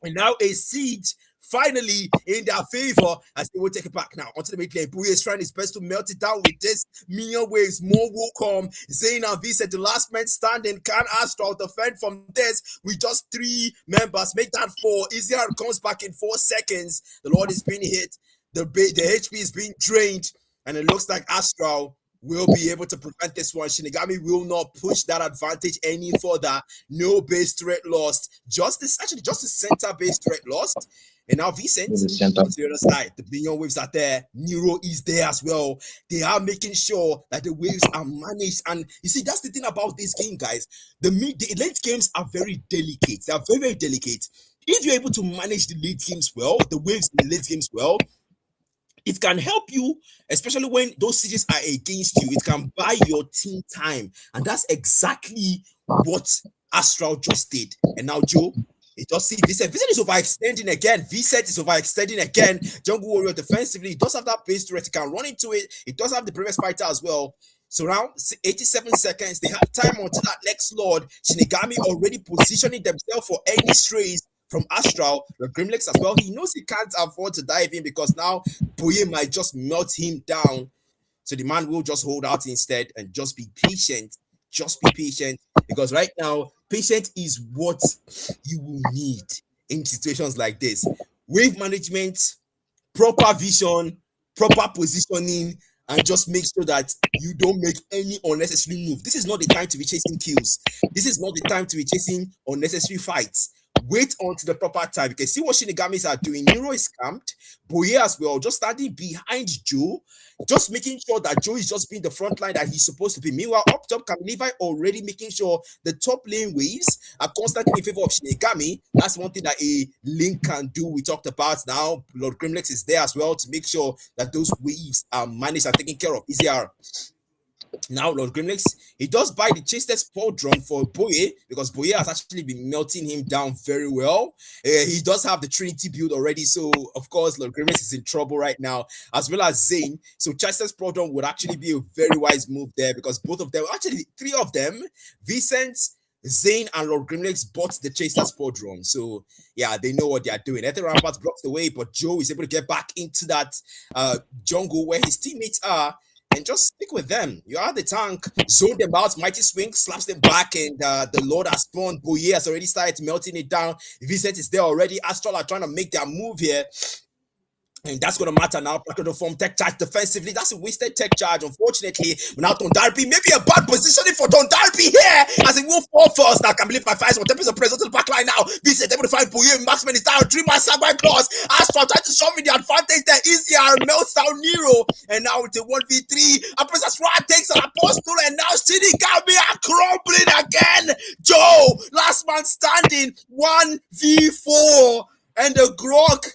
And now a siege finally in their favor as they will take it back now onto the mid lane. Boye is trying his best to melt it down with this minion waves. More will come. Zane and Vicent, the last man standing. Can Astral defend from this with just 3 members? Make that 4. Easier comes back in 4 seconds. The Lord is being hit. The HP is being drained, and it looks like Astral will be able to prevent this one. Shinigami will not push that advantage any further. No base threat lost. Just the center base threat lost. And now Vicent to the other side. The minion waves are there. Nero is there as well. They are making sure that the waves are managed. And you see, that's the thing about this game, guys. The late games are very delicate. They are very, very delicate. If you're able to manage the late games well, the waves in the late games well, it can help you, especially when those sieges are against you. It can buy your team time. And that's exactly what Astral just did. And now, Joe, it does see Vicent. Vicent is overextending again. Vicent is overextending again. Jungle Warrior defensively, it does have that base turret. It can run into it. It does have the previous fighter as well. So around 87 seconds, they have time until that next Lord. Shinigami already positioning themselves for any strays from Astral. The Grimlex as well. He knows he can't afford to dive in because now Boye might just melt him down. So the man will just hold out instead and just be patient. Just be patient, because right now, patience is what you will need in situations like this. Wave management, proper vision, proper positioning, and just make sure that you don't make any unnecessary move. This is not the time to be chasing kills. This is not the time to be chasing unnecessary fights. wait until the proper time. You can see what Shinigamis are doing. Nero is camped. Boye as well, just standing behind Joe, just making sure that Joe is just being the front line that he's supposed to be. Meanwhile, up top, Levi already making sure the top lane waves are constantly in favor of Shinigami. That's one thing that a link can do. We talked about now. Lord Grimlex is there as well to make sure that those waves are managed and taken care of. Easier. Now, Lord Grimlex, he does buy the chastest pauldron for Boye because Boye has actually been melting him down very well. He does have the Trinity build already, so of course, Lord Grimlex is in trouble right now, as well as Zane. So, chastest pauldron would actually be a very wise move there because both of them, actually, three of them, Vincent, Zane, and Lord Grimlex bought the chastest pauldron. So, yeah, they know what they are doing. Ether Rampart blocks the way, but Joe is able to get back into that jungle where his teammates are and just stick with them. You are the tank. Zone them out. Mighty Swing slaps them back, and the Lord has spawned. Boye has already started melting it down. Vincent is there already. Astral are trying to make their move here. And that's going to matter now. Practical form tech charge defensively. That's a wasted tech charge, unfortunately. But now Dondarby, maybe a bad positioning for Dondarby here as he will fall first. Now, can believe my fights. What tempers are present to the back line now. Vincent able to find Boye. Maxman is down. 3-man sack by claws. Astral trying to show me the advantage there. Easier melts down Nero. And now it's a 1v3. A Princess Ra takes an apostle. And now Shinigami are crumbling again. Joe, last man standing. 1v4. And the Grog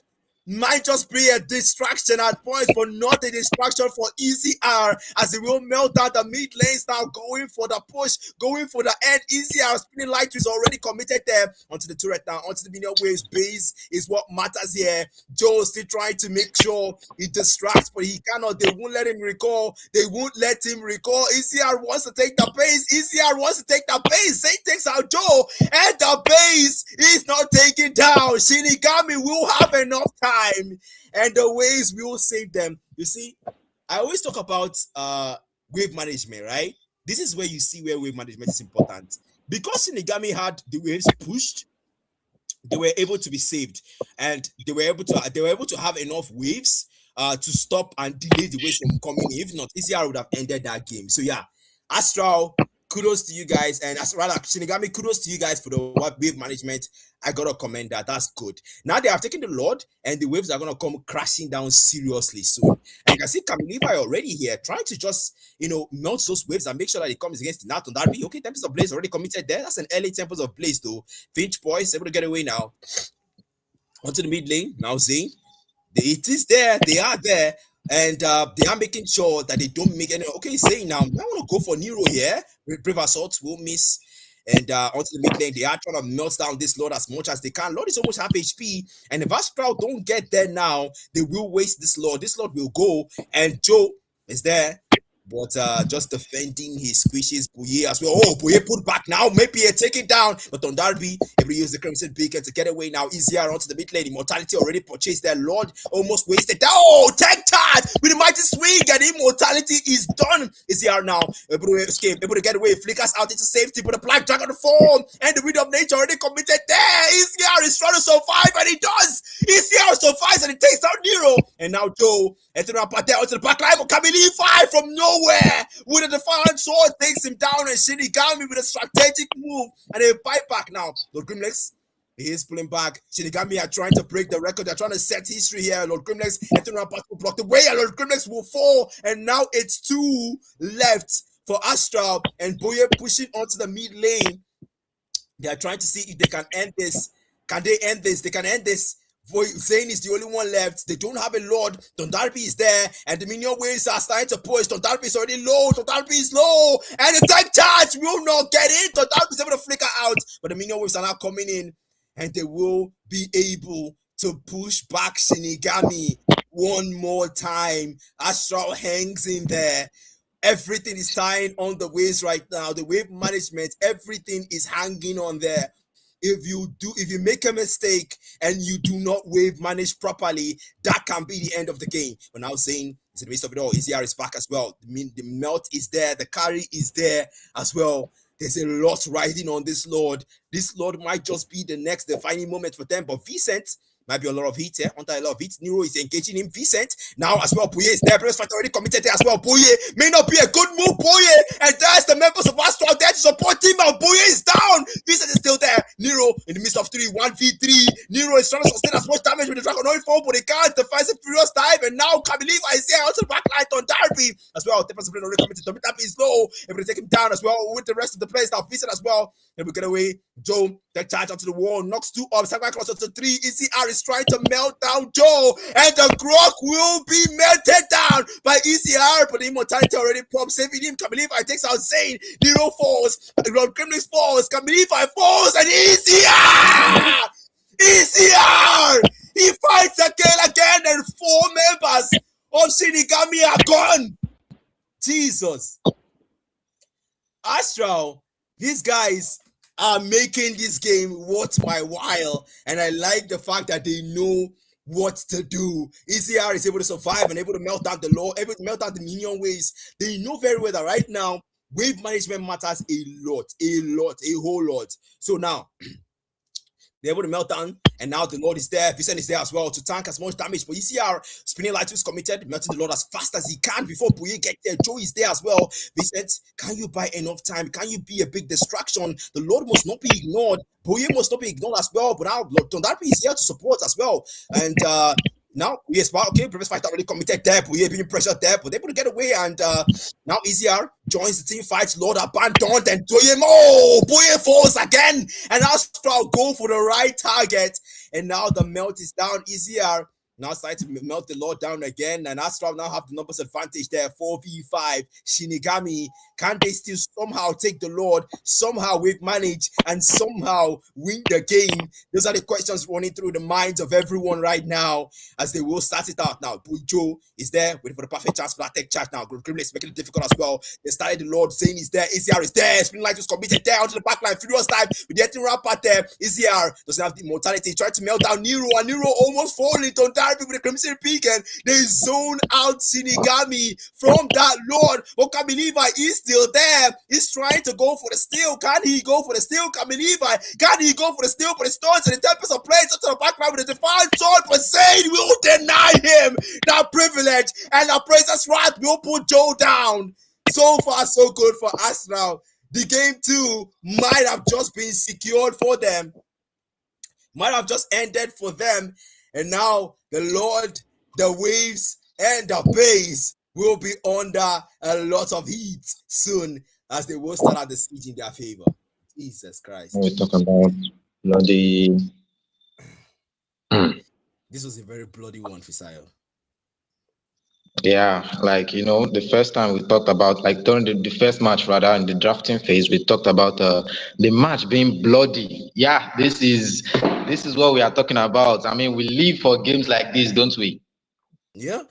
might just be a distraction at points, but not a distraction for Easy R as he will melt down the mid lanes now, going for the push, going for the end. Easy R spinning light is already committed there onto the turret now, onto the minion waves. Base is what matters here. Joe still trying to make sure he distracts, but he cannot. They won't let him recall. They won't let him recall. Easy R wants to take the base. Easy R wants to take the base. Zane takes out Joe, and the base is not taken down. Shinigami will have enough time. And the ways we will save them. You see, I always talk about wave management, right? This is where you see where wave management is important. Because Shinigami had the waves pushed, they were able to be saved, and they were able to have enough waves to stop and delay the waves from coming. If not, ECR would have ended that game. So yeah, Astral, kudos to you guys, and rather Shinigami, kudos to you guys for the wave management. I gotta commend that. That's good. Now they have taken the Lord, and the waves are gonna come crashing down seriously soon. And you can see Levi already here trying to just melt those waves and make sure that it comes against the Naton. That'll be okay. Tempest of Blaze already committed there. That's an early Tempest of Blaze though. Finch boys able to get away now. Onto the mid lane now. Zane, it is there. They are there. And they are making sure that they don't make any. Okay, saying now, I want to go for Nero here. Brave Assault will miss. And onto the mid lane, they are trying to melt down this Lord as much as they can. Lord is almost half HP. And if Astral don't get there now, they will waste this Lord. This Lord will go. And Joe is there. But just defending his squishes, Boye as well. Oh, Boye put back now. Maybe take it down. But on Darby, able to use the Crimson Beacon to get away now. Easier onto the mid lane. Immortality already purchased their Lord. Almost wasted. Oh, tech charge with the mighty swing. And Immortality is done. Easier now. Able to escape. Able to get away. Flickers out into safety. But the Black Dragon form. And the Wind of Nature already committed there. Easier is trying to survive. And he does. Easier survives and he takes down Nero. And now Joe. Entering up there onto the back line. But Levi from nowhere with a defiant sword takes him down, and Shinigami with a strategic move and a buyback now. Lord Grimlex, he is pulling back. Shinigami are trying to break the record. They're trying to set history here. Lord Grimlex entering up will block the way, and Lord Grimlex will fall. And now it's 2 left for Astral and Boye pushing onto the mid lane. They are trying to see if they can end this. Can they end this? They can end this. Zane is the only one left. They don't have a Lord. Dondarby is there, and the minion waves are starting to push. Dondarby is already low. Dondarby is low, and the tech charge will not get in. Dondarby is able to flicker out, but the minion waves are now coming in, and they will be able to push back Shinigami one more time. Astral hangs in there. Everything is tying on the waves right now. The wave management, everything is hanging on there. If you make a mistake and you do not wave manage properly, that can be the end of the game. But now saying it's the waste of it all. ECR is back as well. The melt is there, the carry is there as well. There's a lot riding on this Lord. This Lord might just be the next defining moment for them. But Vincent Might be a lot of heat here. Under a lot of heat. Nero is engaging him. Vincent now as well. Boye is there. Previous fight already committed there as well. Boye may not be a good move. Boye, and there's the members of Astral there to support him. And Boye is down. Vincent is still there. Nero in the midst of 1v3. Nero is trying to sustain as much damage with the Dragon Oil Fall, but they can't. Defensive furious time. And now Kamiliva is there onto the back line on Darby as well. Defensive already coming to Darby is low. Able to take him down as well with the rest of the players. Now Vincent as well. And we get away. Joe, that charge onto the wall, knocks 2 up, Sakai closer to 3. ECR is trying to melt down Joe, and the Grok will be melted down by ECR, but the immortality already pops, saving him. Kamilifa takes out Zane. Nero falls. Grimlix falls. Kamilifa falls, and ECR! ECR! He fights again, and 4 members of Shinigami are gone. Jesus. Astral, these guys are making this game worth my while, and I like the fact that they know what to do. ECR is able to survive and able to melt down the law, able to melt down the minion waves. They know very well that right now wave management matters a whole lot. So now they're able to melt down, and now the Lord is there. Vincent is there as well to tank as much damage. But ECR spinning light is committed, melting the Lord as fast as he can before Boye gets there. Joe is there as well. Vincent, can you buy enough time? Can you be a big distraction? The Lord must not be ignored. Boye must not be ignored as well. But now Darby is here to support as well. And now, yes, well, okay, previous fight already committed there. Boye being pressured there, but they're able to get away. And now ECR joins the team fight. Lord abandoned, and Boye falls again. And Astral go for the right target. And now the melt is down. ECR now starting to melt the Lord down again. And Astral now have the numbers advantage there. 4v5. Shinigami, can they still somehow take the Lord, somehow we manage, and somehow win the game? Those are the questions running through the minds of everyone right now as they will start it out now. Joe is there waiting for the perfect chance for that tech charge now. Grimley is making it difficult as well. They started the Lord. Zane is there. ECR is there. Spin light was committed there onto the back line. Furious time with the getting rampart there. ECR doesn't have the immortality. Trying to melt down Nero, and Nero almost falling on Darby with the Crimson Peak, and they zone out Shinigami from that Lord. But Kamiliva is still there. He's trying to go for the steal. Can he go for the steal? Kamiliva, can he go for the steal? But the stones and the tempest of plays to the back line with a divine sword, but Zane will deny him that privilege, and the Princess Wrath will put Joe down. So far, so good for Astral. The game 2 might have just been secured for them, might have just ended for them, and now the Lord, the waves, and the base will be under a lot of heat soon as they will start out the siege in their favor. Jesus Christ. We talk about bloody. This was a very bloody one, Fisayo. Yeah, like the first time we talked about, like during the first match, rather in the drafting phase, we talked about the match being bloody. Yeah, this is what we are talking about. I mean, we live for games like this, don't we? Yeah,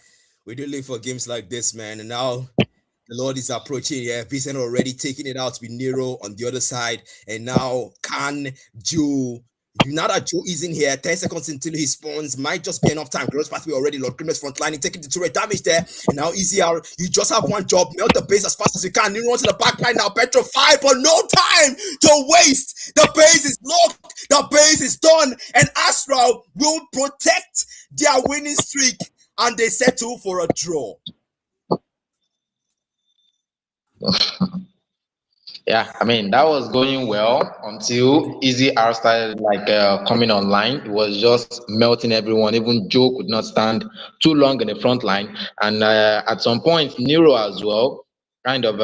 we do live for games like this, man. And now the Lord is approaching. Yeah, Vincent already taking it out with Nero on the other side, and now can Joe. Now that Joe is in here, 10 seconds until he spawns might just be enough time. Gross pathway already, Lord Grimness frontlining, taking the turret damage there. And now ECR, you just have one job, melt the base as fast as you can. Nero onto the back line now, petrified, but no time to waste. The base is locked, the base is done, and Astral will protect their winning streak, and they settle for a draw. Yeah, I mean, that was going well until Easy R started coming online. It was just melting everyone. Even Joe could not stand too long in the front line. And at some point, Nero as well kind of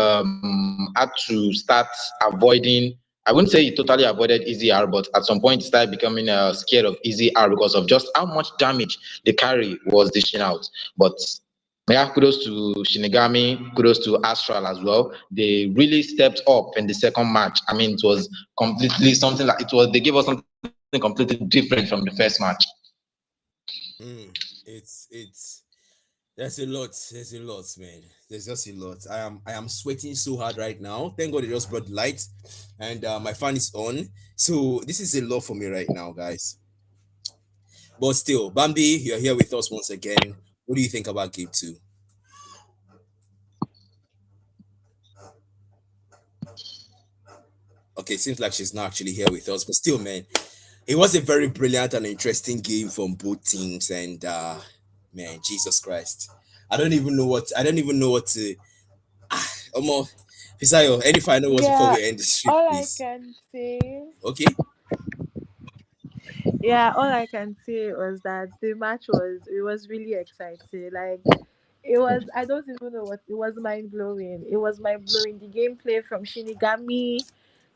had to start avoiding. I wouldn't say he totally avoided Easy R, but at some point he started becoming scared of Easy R because of just how much damage the carry was dishing out. But yeah, kudos to Shinigami, kudos to Astral as well. They really stepped up in the second match. I mean, it was completely something like they gave us something completely different from the first match. It's there's a lot, man. There's just a lot. I am sweating so hard right now. Thank God they just brought light, and my fan is on. So this is a lot for me right now, guys. But still, Bambi, you're here with us once again. What do you think about game 2? Okay, seems like she's not actually here with us, but still, man, it was a very brilliant and interesting game from both teams, and man, Jesus Christ, I don't even know what to. Almost, Fisayo, any final words before Yeah, we end the stream, all I please? can say, Okay. yeah, all I can say was that the match was it was really exciting. Like it was, I don't even know what it was, mind blowing. It was mind blowing. The gameplay from Shinigami,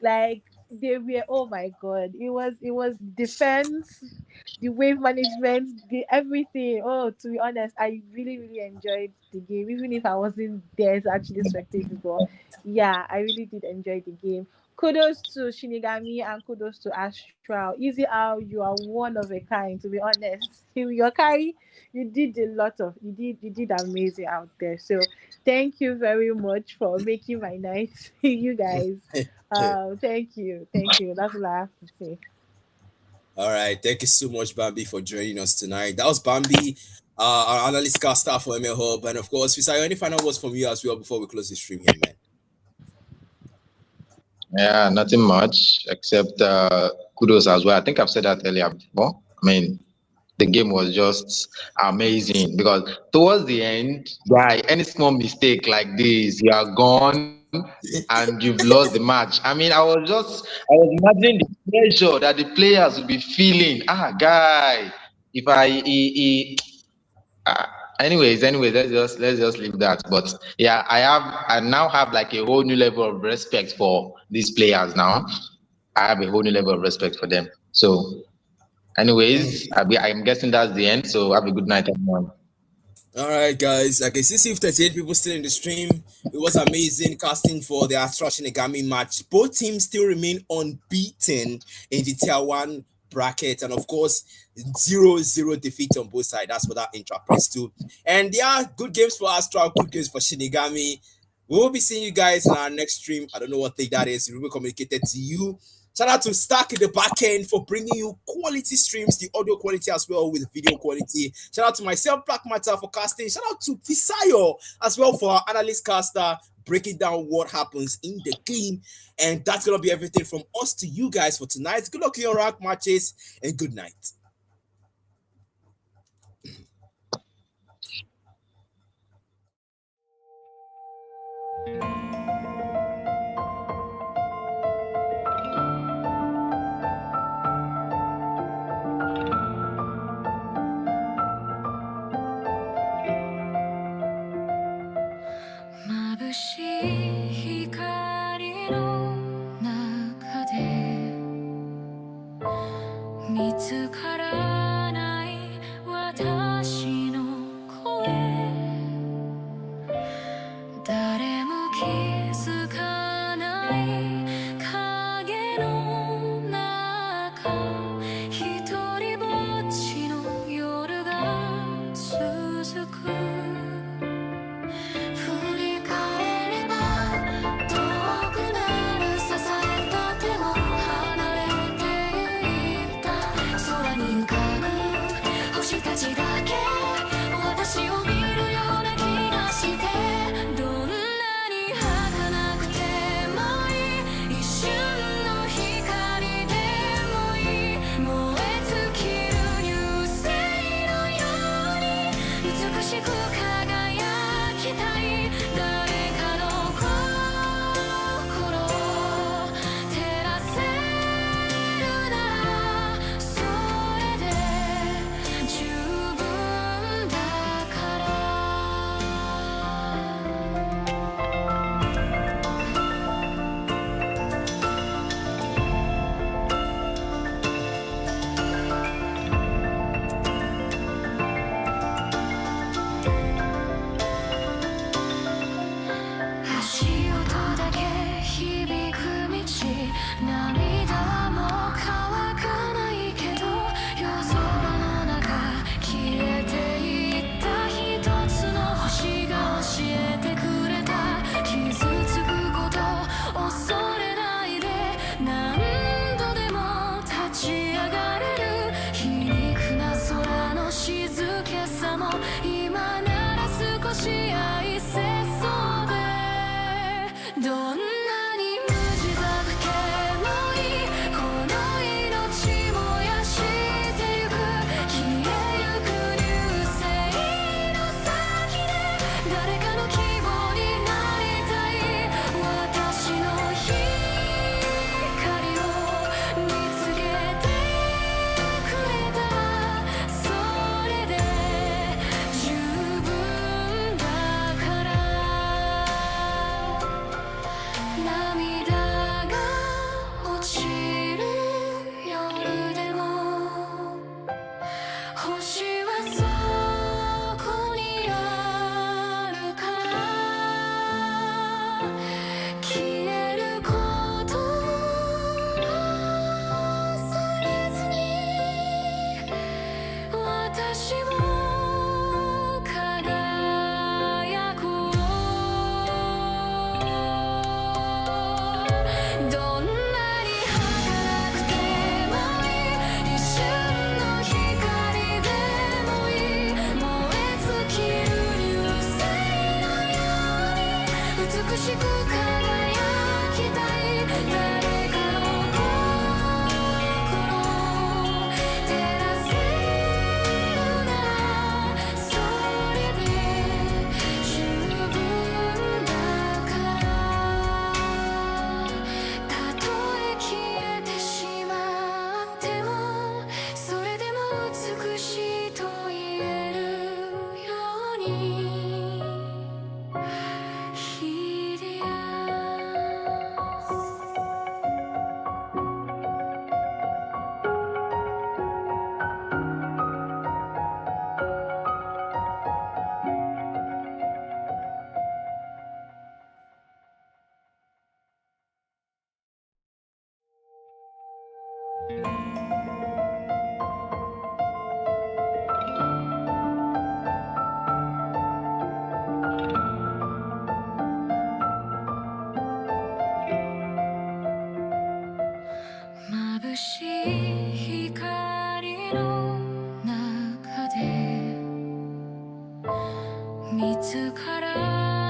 like they were, oh my god, it was defense, the wave management, the everything. Oh, to be honest, I really really enjoyed the game, even if I wasn't there to actually spectate it. But yeah, I really did enjoy the game. Kudos to Shinigami and kudos to Astral. Easy how you are one of a kind. To be honest, your carry, you did amazing out there. So thank you very much for making my night, you guys. Thank you. That's all I have to say. All right. Thank you so much, Bambi, for joining us tonight. That was Bambi, our analyst caster for ML Hub. And of course, Fisayo, any final words from you as well before we close the stream here, man? Yeah, nothing much except kudos as well. I think I've said that earlier before. I mean, the game was just amazing because towards the end, guy, any small mistake like this, you are gone and you've lost the match. I mean, I was imagining the pressure that the players will be feeling. Ah, guy, if I, uh, anyways, let's just leave that. But yeah, I now have like a whole new level of respect for these players now. I have a whole new level of respect for them. So anyways, I'm guessing that's the end. So have a good night, everyone. All right, guys. I can see if 38 people still in the stream. It was amazing casting for the Astrals Shinigami match. Both teams still remain unbeaten in the tier one bracket, and of course, 0-0 defeat on both sides. That's what that interprets to. And yeah, good games for Astral, good games for Shinigami. We will be seeing you guys in our next stream. I don't know what day that is. It will be communicated to you. Shout out to Stack in the back end for bringing you quality streams, the audio quality as well with video quality. Shout out to myself, Black Matter, for casting. Shout out to Fisayo as well for our analyst caster breaking down what happens in the game. And that's going to be everything from us to you guys for tonight. Good luck in your rank matches and good night. 光の中で見つから